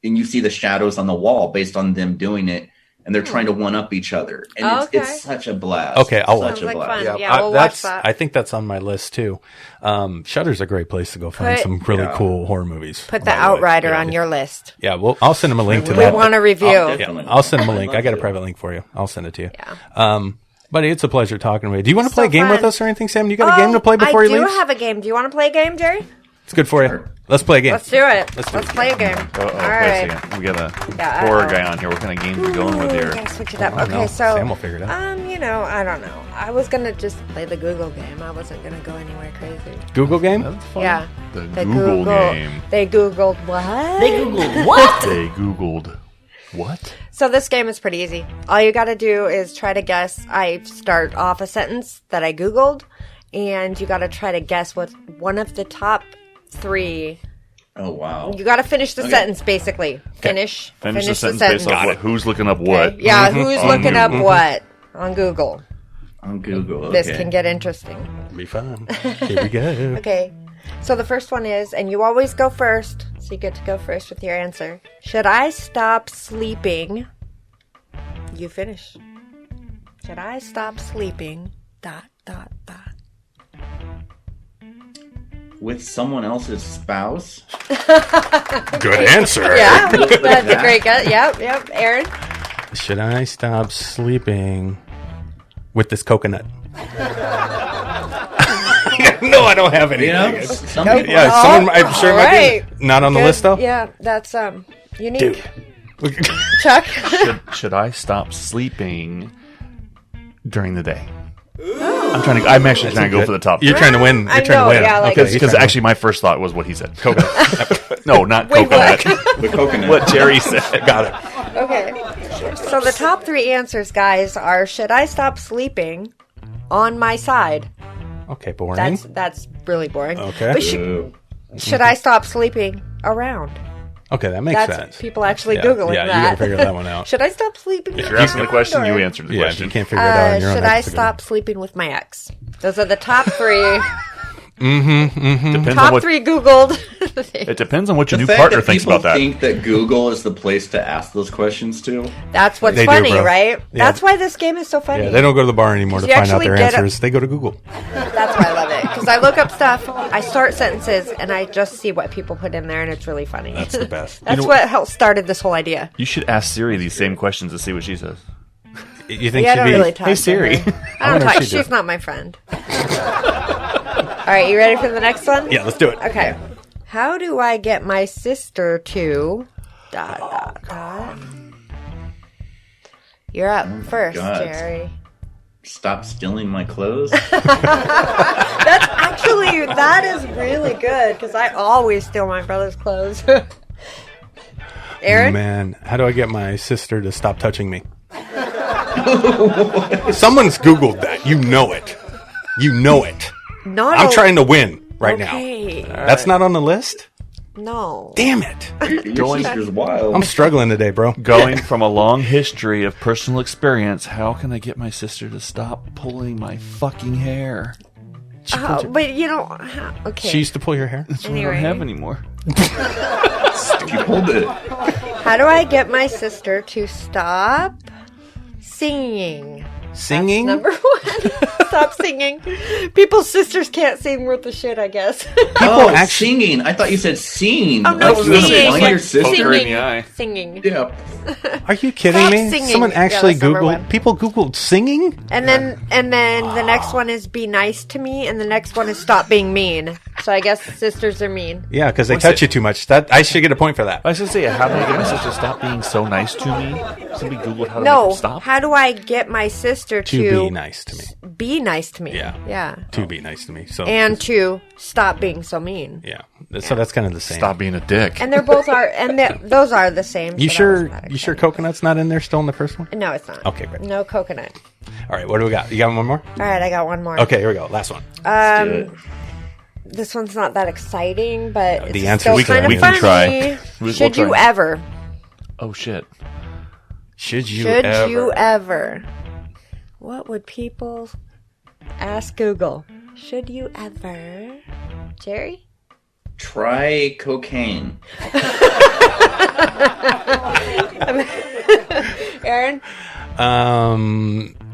and you see the shadows on the wall based on them doing it. And they're trying to one-up each other. And it's such a blast. Okay, I'll watch it. Fun. Yeah, we'll watch that. I think that's on my list, too. Shudder's a great place to go find some really cool horror movies. Put the Outrider on your list. Yeah, well, I'll send him a link to that. We want a review. I'll send him a link. I got a private link for you. I'll send it to you. Yeah. But it's a pleasure talking with you. Do you want to play a game with us or anything, Sam? You got a game to play before you leave? I do have a game. Do you want to play a game, Jerry? It's good for you. Let's play a game. Let's do it. Let's play a game. All right. Wait a second. We got a horror guy on here. What kind of games are we going with here? Gotta switch it up. Okay, so Sam will figure it out. I don't know. I was gonna just play the Google game. I wasn't gonna go anywhere crazy. Google game? That's fun. Yeah. The Google game. They Googled what? They Googled what? They Googled what? So this game is pretty easy. All you gotta do is try to guess. I start off a sentence that I Googled, and you gotta try to guess what one of the top 3. Oh wow! You got to finish the sentence, basically. Finish the sentence based off who's looking up what. Okay. Yeah, who's looking up what on Google. On Google. This can get interesting. It'll be fun. Here we go. Okay, so the first one is, and you always go first, so you get to go first with your answer. Should I stop sleeping? You finish. Should I stop sleeping? ... With someone else's spouse? Good answer. Yeah, that's a great guess. Yep. Aaron? Should I stop sleeping with this coconut? No, I don't have any. Someone, I'm sure it might be. Not on the list, though? Yeah, that's unique. Dude. Chuck? Should I stop sleeping during the day? I'm actually trying to go for the top. You're trying to win. You're trying to win. Yeah, like, Because actually my first thought was what he said. Coconut. No, not coconut. the coconut. What Jerry said. Got it. Okay. So the top 3 answers, guys, are should I stop sleeping on my side? Okay, boring. That's really boring. Okay. But should I stop sleeping around? Okay, that makes sense. People actually Googling that. Yeah, you got to figure that one out. Should I stop sleeping? If you're asking the question, you answered the If question. you can't figure it out on your own. Should I stop sleeping with my ex? Those are the top 3. Depends on Top what, 3 Googled. It depends on what your The new fact partner that thinks people about that. think that Google is the place to ask those questions to. That's what's They do, funny, bro. right? Yeah. That's why this game is so funny. Yeah, they don't go to the bar anymore to You find out actually their get answers. They go to Google. That's why I love it. Because I look up stuff, I start sentences, and I just see what people put in there, and it's really funny. That's the best. That's what started this whole idea. You should ask Siri these same questions to see what she says. You think Yeah, I she'd don't be, really talk hey, to Siri. her. I don't talk. She's not my friend. All right, you ready for the next one? Yeah, let's do it. Okay. How do I get my sister to... ... You're up first, God. Jerry. Stop stealing my clothes. That is really good, because I always steal my brother's clothes. Aaron? Man, how do I get my sister to stop touching me? Someone's Googled that. You know it. You know it. Not I'm trying to win right Okay. now. That's not on the list? No. Damn it. Your sister's wild. I'm struggling today, bro. Going from a long history of personal experience, how can I get my sister to stop pulling my fucking hair? But you don't. Okay. She used to pull your hair? That's what I Anyway. don't have anymore. You pulled it. How do I get my sister to stop singing? Singing? Number one. Stop singing. People's sisters can't sing worth a shit, I guess. Singing. I thought you said singing. Oh, no, I was gonna say, singing. one of your sisters. Poke her in the eye. Singing. Yeah. Are you kidding Stop me? singing. Someone Yeah, actually that's number Googled. one. People Googled singing? And then the next one is be nice to me, and the next one is stop being mean. So I guess sisters are mean. Yeah, because they touch you too much. That I should get a point for that. I was going to say, how do I get my sister to stop being so nice to me? Somebody Googled how to make No, them stop? how do I get my sister To be nice to me. be nice to me? Yeah. Yeah. To be nice to me. So And to stop being so mean. yeah. So that's kind of the same. Stop being a dick. And they're both are, and those are the same. You so that sure? wasn't that You sure exciting. coconut's not in there still in the first one? No, it's not. Okay, great. No coconut. All right. What do we got? You got one more? All right, I got one more. Okay, here we go. Last one. Let's do it. This one's not that exciting, but The it's answer still is kind of we can funny. try. We'll Should you try. ever? Oh, shit. Should you Should ever? you ever? What would people ask Google? Should you ever? Jerry? Try cocaine. Aaron?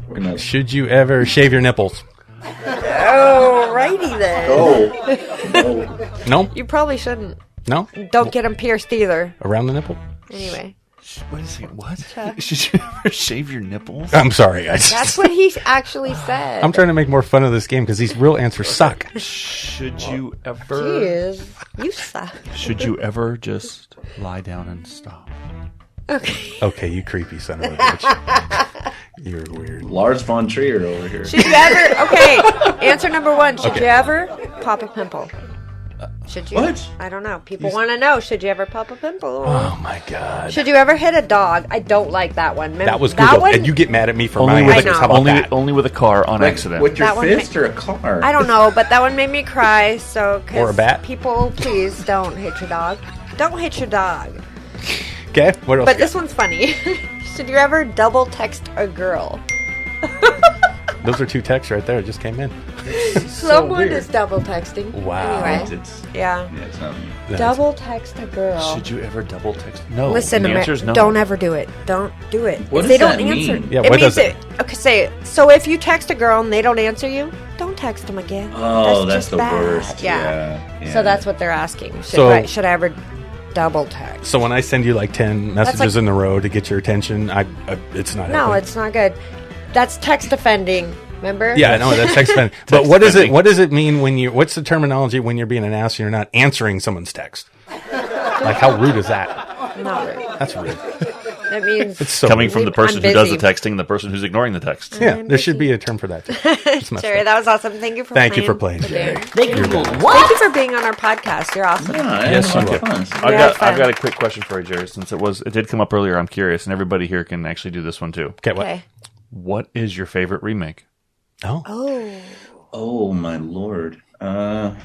We're gonna Should you ever shave your nipples? Oh, righty then. go. No. No. You probably shouldn't. No. Don't get them pierced either. Around the nipple. Anyway. Wait a second. What? Should you ever shave your nipples? I'm sorry, guys. That's what he actually said. I'm trying to make more fun of this game because these real answers suck. Should you ever... Jeez. You suck. Should you ever just lie down and stop? Okay. Okay, you creepy son of a bitch. You're weird. Lars von Trier over here. Should you ever... Okay. Answer number one. Should you ever pop a pimple? Should you? What? I don't know. People want to know. Should you ever pop a pimple? Oh my god. Should you ever hit a dog? I don't like that one. That was that Google, one? and you get mad at me for Only my with, answers. know. How about only, that? only with a car on Like, accident. with your That one fist or a car? I don't know, but that one made me cry. So, 'cause Or a bat? People, please don't hit your dog. Don't hit your dog. Okay, what else? But you this one's funny. Should you ever double text a girl? got? Those are two texts right there. It just came in. Someone weird. is double texting. Wow. Anyway, It's, yeah. it's not me. Double text a girl. Should you ever double text? No. Listen, the Amer- answer is no. don't ever do it. Don't do it. What if does they don't that answer, mean? Yeah, it what means does it- Okay, say it. So if you text a girl and they don't answer you, don't text them again. Oh, that's just the bad. worst. Yeah. Yeah. So that's what they're asking. Should I ever double text? So when I send you like 10 messages like- in a row to get your attention, it's not No, helping. it's not good. That's text offending. Remember? Yeah, no, that's text offending. But what is it? What does it mean when you? What's the terminology when you're being an ass and you're not answering someone's text? Like how rude is that? Not rude. That's rude. That means It's so Coming rude. from the I'm person who does the busy. texting and the person who's ignoring the text. Yeah, there should be a term for that. Too. It's messed Jerry, up. that was awesome. Thank you for Thank you playing. for playing, with Jerry. Aaron. They Googled Thank what? you for being on our podcast. You're awesome. Yeah, I Yes, had a you lot of are. fun. Yeah, I've fun. got a quick question for you, Jerry, since it did come up earlier. I'm curious, and everybody here can actually do this one too. Okay, what? Okay. What is your favorite remake? Oh, Oh. Oh my lord. Now,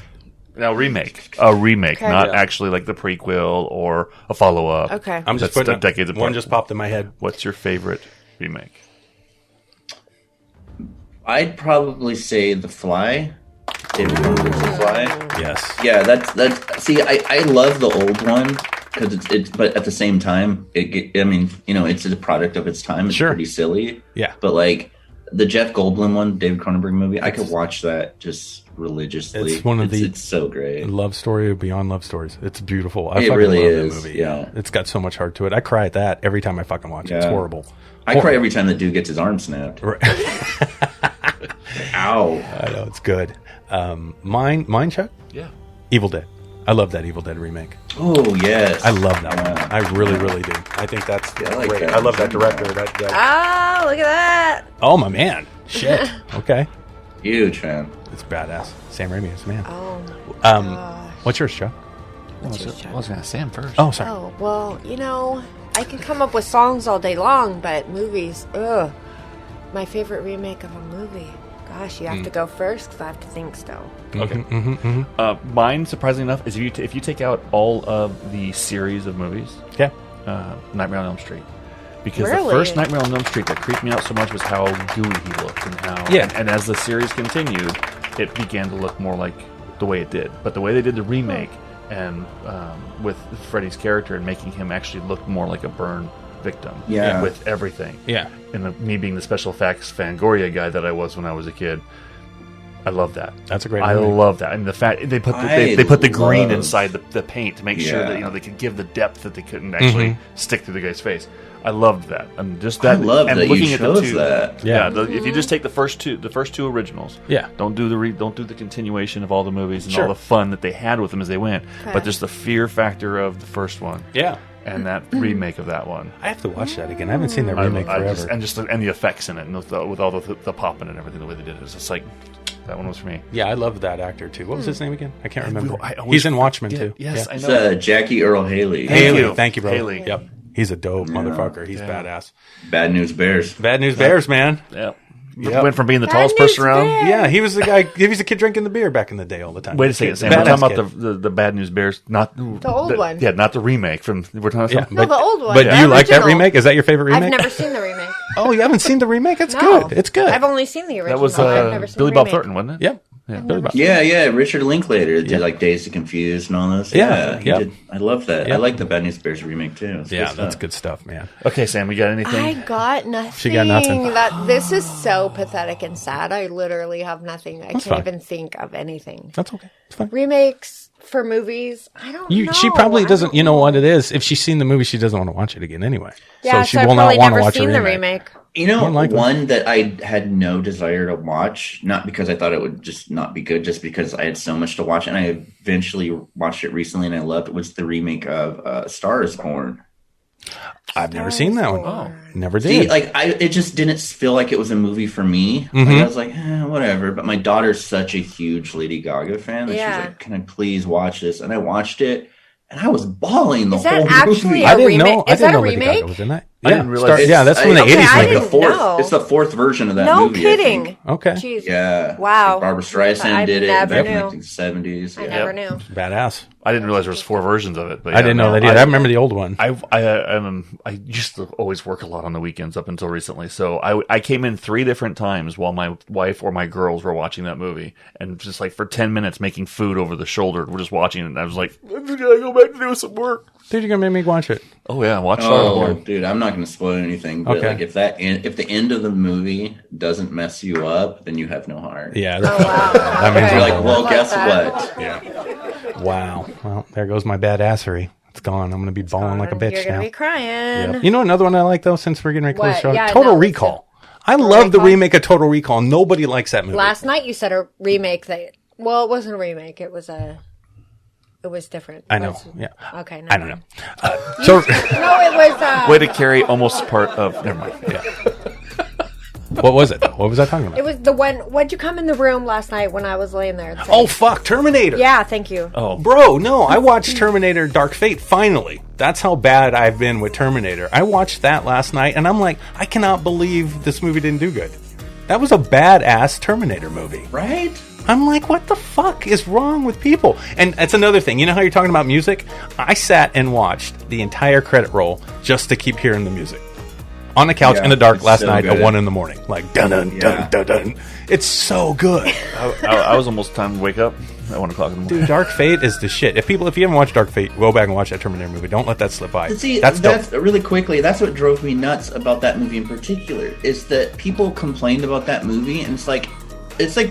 a remake, Okay. not Yeah. actually like the prequel or a follow up. Okay. I'm just That's putting decades apart. one just popped in my head. What's your favorite remake? I'd probably say The Fly. David Cronenberg's The Fly. Yes. Yeah, that's. See, I love the old one because it's. But at the same time, I mean, it's a product of its time. It's Sure. pretty silly. Yeah. But like the Jeff Goldblum one, David Cronenberg movie, I could watch that just religiously. It's one of the- It's so great. Love story beyond love stories. It's beautiful. I It fucking really love is, that movie. yeah. It's got so much heart to it. I cry at that every time I fucking watch it. It's Yeah. horrible. I cry every time the dude gets his arm snapped. Right. Ow. I know it's good. Mine, Chuck. Yeah. Evil Dead. I love that Evil Dead remake. Oh yes. I love that Yeah. one. I really, really do. I think that's Yeah, I like great. that. I love that director. That Ah, look at that. oh my man, shit. Okay, Huge fan. it's badass. Sam Raimi is man. Oh, What's yours, Chuck? I was going to say him first. Oh, sorry. oh, well, I can come up with songs all day long, but movies, ugh. My favorite remake of a movie. Gosh, you have to go first because I have to think still. Okay. Mine, surprisingly enough, is if you take out all of the series of movies, Yeah. Nightmare on Elm Street. Because Really? the first Nightmare on Elm Street that creeped me out so much was how gooey he looked and how. Yeah. And as the series continued, it began to look more like the way it did. But the way they did the remake and with Freddy's character and making him actually look more like a burn victim. Yeah. With everything. Yeah. And me being the special effects Fangoria guy that I was when I was a kid, I love that. That's a great I movie. love that. And the fact they put I they put the green love- inside the paint to make sure Yeah. that they could give the depth that they couldn't actually stick through the guy's face. I loved that. And just that I love and that looking you at chose the two. that. Yeah. If you just take the first two originals. Yeah. Don't do the continuation of all the movies and Sure. all the fun that they had with them as they went. Okay. But just the fear factor of the first one. Yeah. And that remake of that one. I have to watch that again. I haven't seen that remake forever. And the effects in it, and with all the popping and everything, the way they did it, it's just like that one was for me. Yeah, I love that actor too. What was his name again? I can't remember. I always He's in Watchmen forget. too. Yes, Yeah. I It's know. Jackie Earl Haley. Haley. Thank you, brother. Haley. Yep. He's a dope motherfucker. He's badass. Bad News Bears. Bad News Bears, man. Yeah. Yep. Went from being the Bad tallest News person around. Bears. Yeah, he was the guy. He was the kid drinking the beer back in the day all the time. Wait a second, Sam. Badass We're talking kid. about the Bad News Bears, not the old one. Yeah, not the remake from. We're talking Yeah, about No, the old one. But do The you like that original. remake? Is that your favorite remake? I've never seen the remake. Oh, you haven't seen the remake? It's No. good. It's good. I've only seen the original. that was I've never seen Billy the Bob remake. Thornton, wasn't it? Yep. Yeah. Billy Bob. Yeah. Richard Linklater did Yeah. like Dazed and Confused and all those. Yeah, he yeah. did. I love that. Yeah. I like the Bad News Bears remake too. It's Yeah, good that's stuff. good stuff, man. Okay, Sam, we got I anything? got nothing. She got nothing. This is so pathetic and sad. I literally have nothing. I can't fine. even think of anything. That's okay. It's fine. Remakes for movies. I don't know. She probably I doesn't. don't You know what it is? If she's seen the movie, she doesn't want to watch it again anyway. Yeah, so she I've will not probably want to never watch seen a the remake. remake. You know, More likely. one that I had no desire to watch, not because I thought it would just not be good, just because I had so much to watch, and I eventually watched it recently and I loved it, was the remake of Star is Born. I've never seen that one. Oh. Never See, did. it just didn't feel like it was a movie for me. Like, I was like, whatever. But my daughter's such a huge Lady Gaga fan that she Yeah. was like, can I please watch this? And I watched it, and I was bawling the Is that whole actually movie. a I didn't remake? know. I Is didn't that know a Lady Gaga remake? was in that. I didn't realize- Yeah, that's from the Okay, 80s. I like maybe. the fourth. know. It's the fourth version of that No movie. I think. kidding. Okay. Jeez. Yeah. Wow. Barbara Streisand I did it never back in knew. like the 70s. I Yeah. never knew. Badass. I didn't realize there was 4 versions of it. But I didn't know that either. I remember the old one. I used to always work a lot on the weekends up until recently. So I came in 3 different times while my wife or my girls were watching that movie, and just like for 10 minutes making food over the shoulder. We're just watching it, and I was like, I gotta go back to do some work. Dude, you're gonna make me watch it. Oh yeah, watch Star Oh, Wars. dude, I'm not going to spoil anything. But Okay. like, if the end of the movie doesn't mess you up, then you have no heart. Yeah. Oh, That's, wow. That means You're you're like, well, I guess that. what? Yeah. Wow. Well, there goes my badassery. It's gone. I'm gonna be bawling like a bitch You're gonna now. be crying. Yep. You know another one I like though, since we're getting ready to close the show? What? Yeah, Total no, Recall. I love the Recall? remake of Total Recall. Nobody likes that movie. Last night you said a remake that. Well, it wasn't a remake. It was different. I know. Was- Yeah. Okay. I don't know. know. So No, it was. Way to carry almost part of. Never mind. Yeah. what was it though? What was I talking about? It was the one. When'd you come in the room last night when I was laying there? and say- Oh fuck, Terminator. yeah. Thank you. Oh, Bro, no, I watched Terminator Dark Fate finally. That's how bad I've been with Terminator. I watched that last night and I'm like, I cannot believe this movie didn't do good. That was a badass Terminator movie. Right? I'm like, what the fuck is wrong with people? And that's another thing. You know how you're talking about music? I sat and watched the entire credit roll just to keep hearing the music. On the couch Yeah, in the dark it's last so night at good. 1 a.m. Like, dun dun Yeah. dun dun dun. It's so good. I was almost time to wake up at 1 o'clock in the morning. Dude, Dark Fate is the shit. If you haven't watched Dark Fate, go back and watch that Terminator movie. Don't let that slip by. See, That's that's dope. really quickly. That's what drove me nuts about that movie in particular. Is that people complained about that movie, and it's like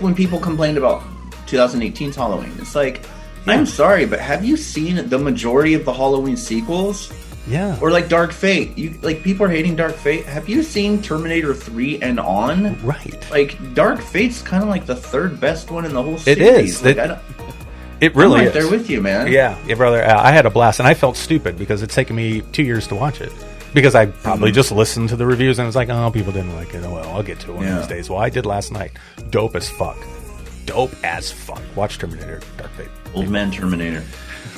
when people complained about 2018's Halloween. It's like, I'm sorry, but have you seen the majority of the Halloween sequels? Yeah. Or like Dark Fate. People are hating Dark Fate. Have you seen Terminator 3 and on? Right. Like, Dark Fate's kind of like the third best one in the whole It series. is. Like, It I'm really right is. there with you, man. Yeah, brother. I had a blast, and I felt stupid because it's taken me 2 years to watch it. Because I probably just listened to the reviews and was like, oh, people didn't like it. Oh, well, I'll get to it one of these days. Well, I did last night. Dope as fuck. Dope as fuck. Watch Terminator Dark Fate. Old man Terminator.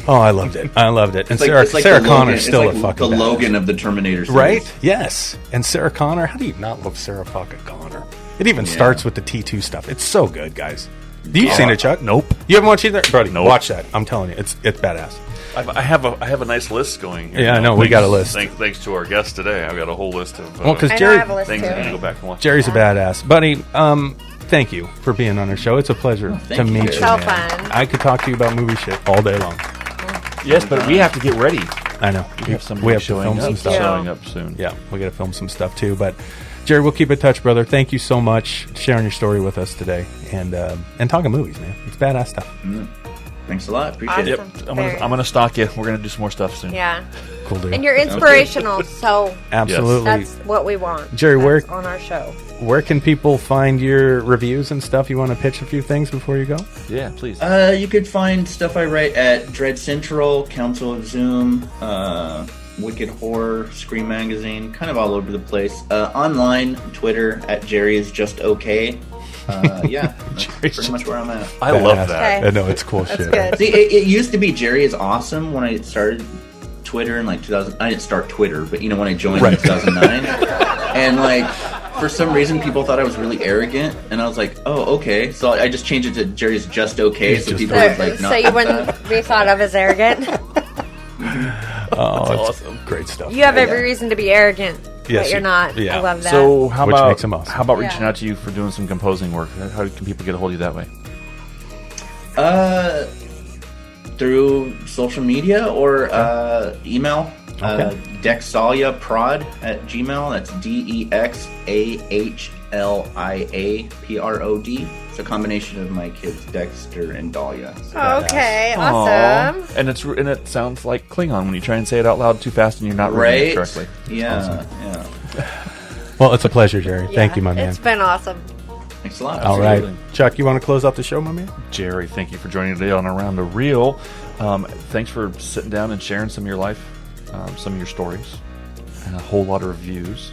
Oh, I loved it. I loved it. And It's like Sarah the Connor's Logan- still it's a like fucking the badass. Logan of the Terminator series. Right? Yes. And Sarah Connor. How do you not love Sarah fucking Connor? It even starts with the T2 stuff. It's so good, guys. You've seen it, Chuck? Nope. You haven't watched either? Buddy, Nope. watch that. I'm telling you, it's badass. I have a nice list going. Yeah, I know. We got a list. Thanks to our guest today. I've got a whole list of Well, because I know I Jerry, have a list things too. I need to go back and watch. Jerry's a badass. Buddy, thank you for being on our show. It's a pleasure thank to you. meet you, So man. fun. I could talk to you about movie shit all day long. Yes, but we have to get ready. I know. We have somebody we have to showing film up, some stuff. showing up soon. Yeah, we got to film some stuff too. But Jerry, we'll keep in touch, brother. Thank you so much for sharing your story with us today and talking movies, man. It's badass stuff. Thanks a lot. Appreciate Awesome. it. Yep, I'm gonna stalk you. We're gonna do some more stuff soon. Yeah. Cool deal. And you're inspirational, so Absolutely. that's what we want. Jerry, where- That's on our show. Where can people find your reviews and stuff? You want to pitch a few things before you go? Yeah, please. You could find stuff I write at Dread Central, Council of Zoom, Wicked Horror, Scream Magazine, kind of all over the place. Online, Twitter at Jerry is just okay. Yeah, that's pretty much where I'm at. I love Badass. that. Okay. I know, it's cool That's shit. good. See, it used to be Jerry is awesome when I started Twitter in like 2000. I didn't start Twitter, but when I joined in 2009, and like for some reason people thought I was really arrogant, and I was like, oh, okay. So I just changed it to Jerry's just okay, He's so just people okay. would like not. So you wouldn't be thought of as arrogant. Oh, it's awesome. great stuff. You have Yeah. every reason to be arrogant, Yes, but you're you- not. yeah. I love that. So how Which about makes 'em awesome. how about reaching Yeah. out to you for doing some composing work? How can people get a hold of you that way? Through social media or email. Okay. Dexaliaprod at Gmail. That's DEXAHLIAPROD. It's a combination of my kids, Dexter and Dahlia. So Okay, Aw. awesome. And it sounds like Klingon when you try and say it out loud too fast and you're not reading it right? correctly. Yeah, yeah. Well, it's a pleasure, Jerry. Thank Yeah, you, my man. It's been awesome. Thanks a lot. All right. Absolutely. Chuck, you want to close out the show, my man? Jerry, thank you for joining today on Around the Reel. Thanks for sitting down and sharing some of your life, some of your stories, and a whole lot of reviews.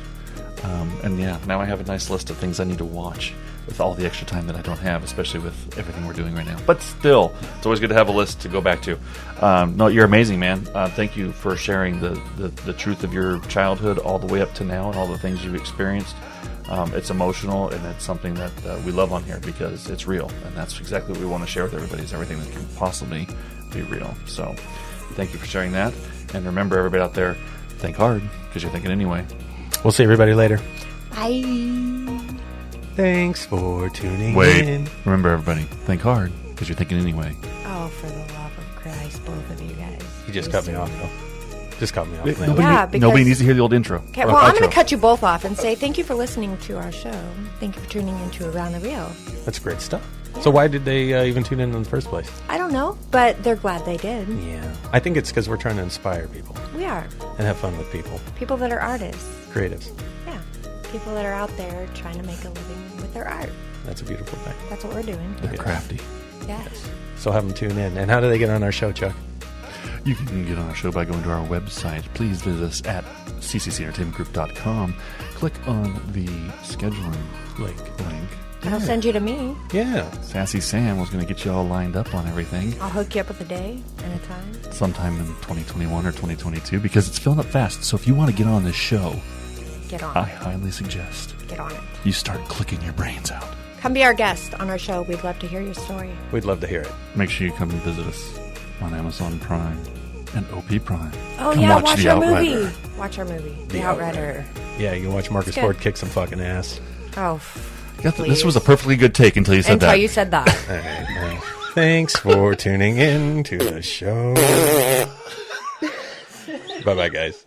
And yeah, now I have a nice list of things I need to watch with all the extra time that I don't have, especially with everything we're doing right now. But still, it's always good to have a list to go back to. No, you're amazing, man. Thank you for sharing the truth of your childhood all the way up to now and all the things you've experienced. It's emotional, and it's something that we love on here because it's real, and that's exactly what we want to share with everybody, is everything that can possibly be real. So thank you for sharing that, and remember, everybody out there, think hard, because you're thinking anyway. We'll see everybody later. Bye. Thanks for tuning in. Remember, everybody, think hard, because you're thinking anyway. Oh, for the love of Christ, both of you guys. You just cut me off, though. Just cut me off. man. Yeah, because- Nobody needs to hear the old intro. Okay, Or well, I'm outro. going to cut you both off and say thank you for listening to our show. Thank you for tuning into Around the Reel. That's great stuff. So why did they even tune in the first place? I don't know, but they're glad they did. Yeah. I think it's because we're trying to inspire people We are. and have fun with people. People that are artists. Creatives. Yeah. People that are out there trying to make a living with their art. That's a beautiful thing. That's what we're doing. They're crafty. Yes. So have them tune in. And how do they get on our show, Chuck? You can get on our show by going to our website. Please visit us at cccentertainmentgroup.com. Click on the scheduling link. I'll send you to me. Yeah. Sassy Sam was going to get you all lined up on everything I'll hook you up with a day and a time. sometime in 2021 or 2022 because it's filling up fast. So if you want to get on this show, Get on I it. highly suggest Get on it. you start clicking your brains out. Come be our guest on our show. We'd love to hear your story. We'd love to hear it. Make sure you come and visit us on Amazon Prime and OP Prime. Oh, Come yeah, watch watch The our Outrider. movie. Watch our movie. The Outrider. Yeah, you can watch Marcus good. Ford kick some fucking ass. Oh, This was a perfectly good take until you said until that. you said that. All right, well, thanks for tuning in to the show. Bye-bye, guys.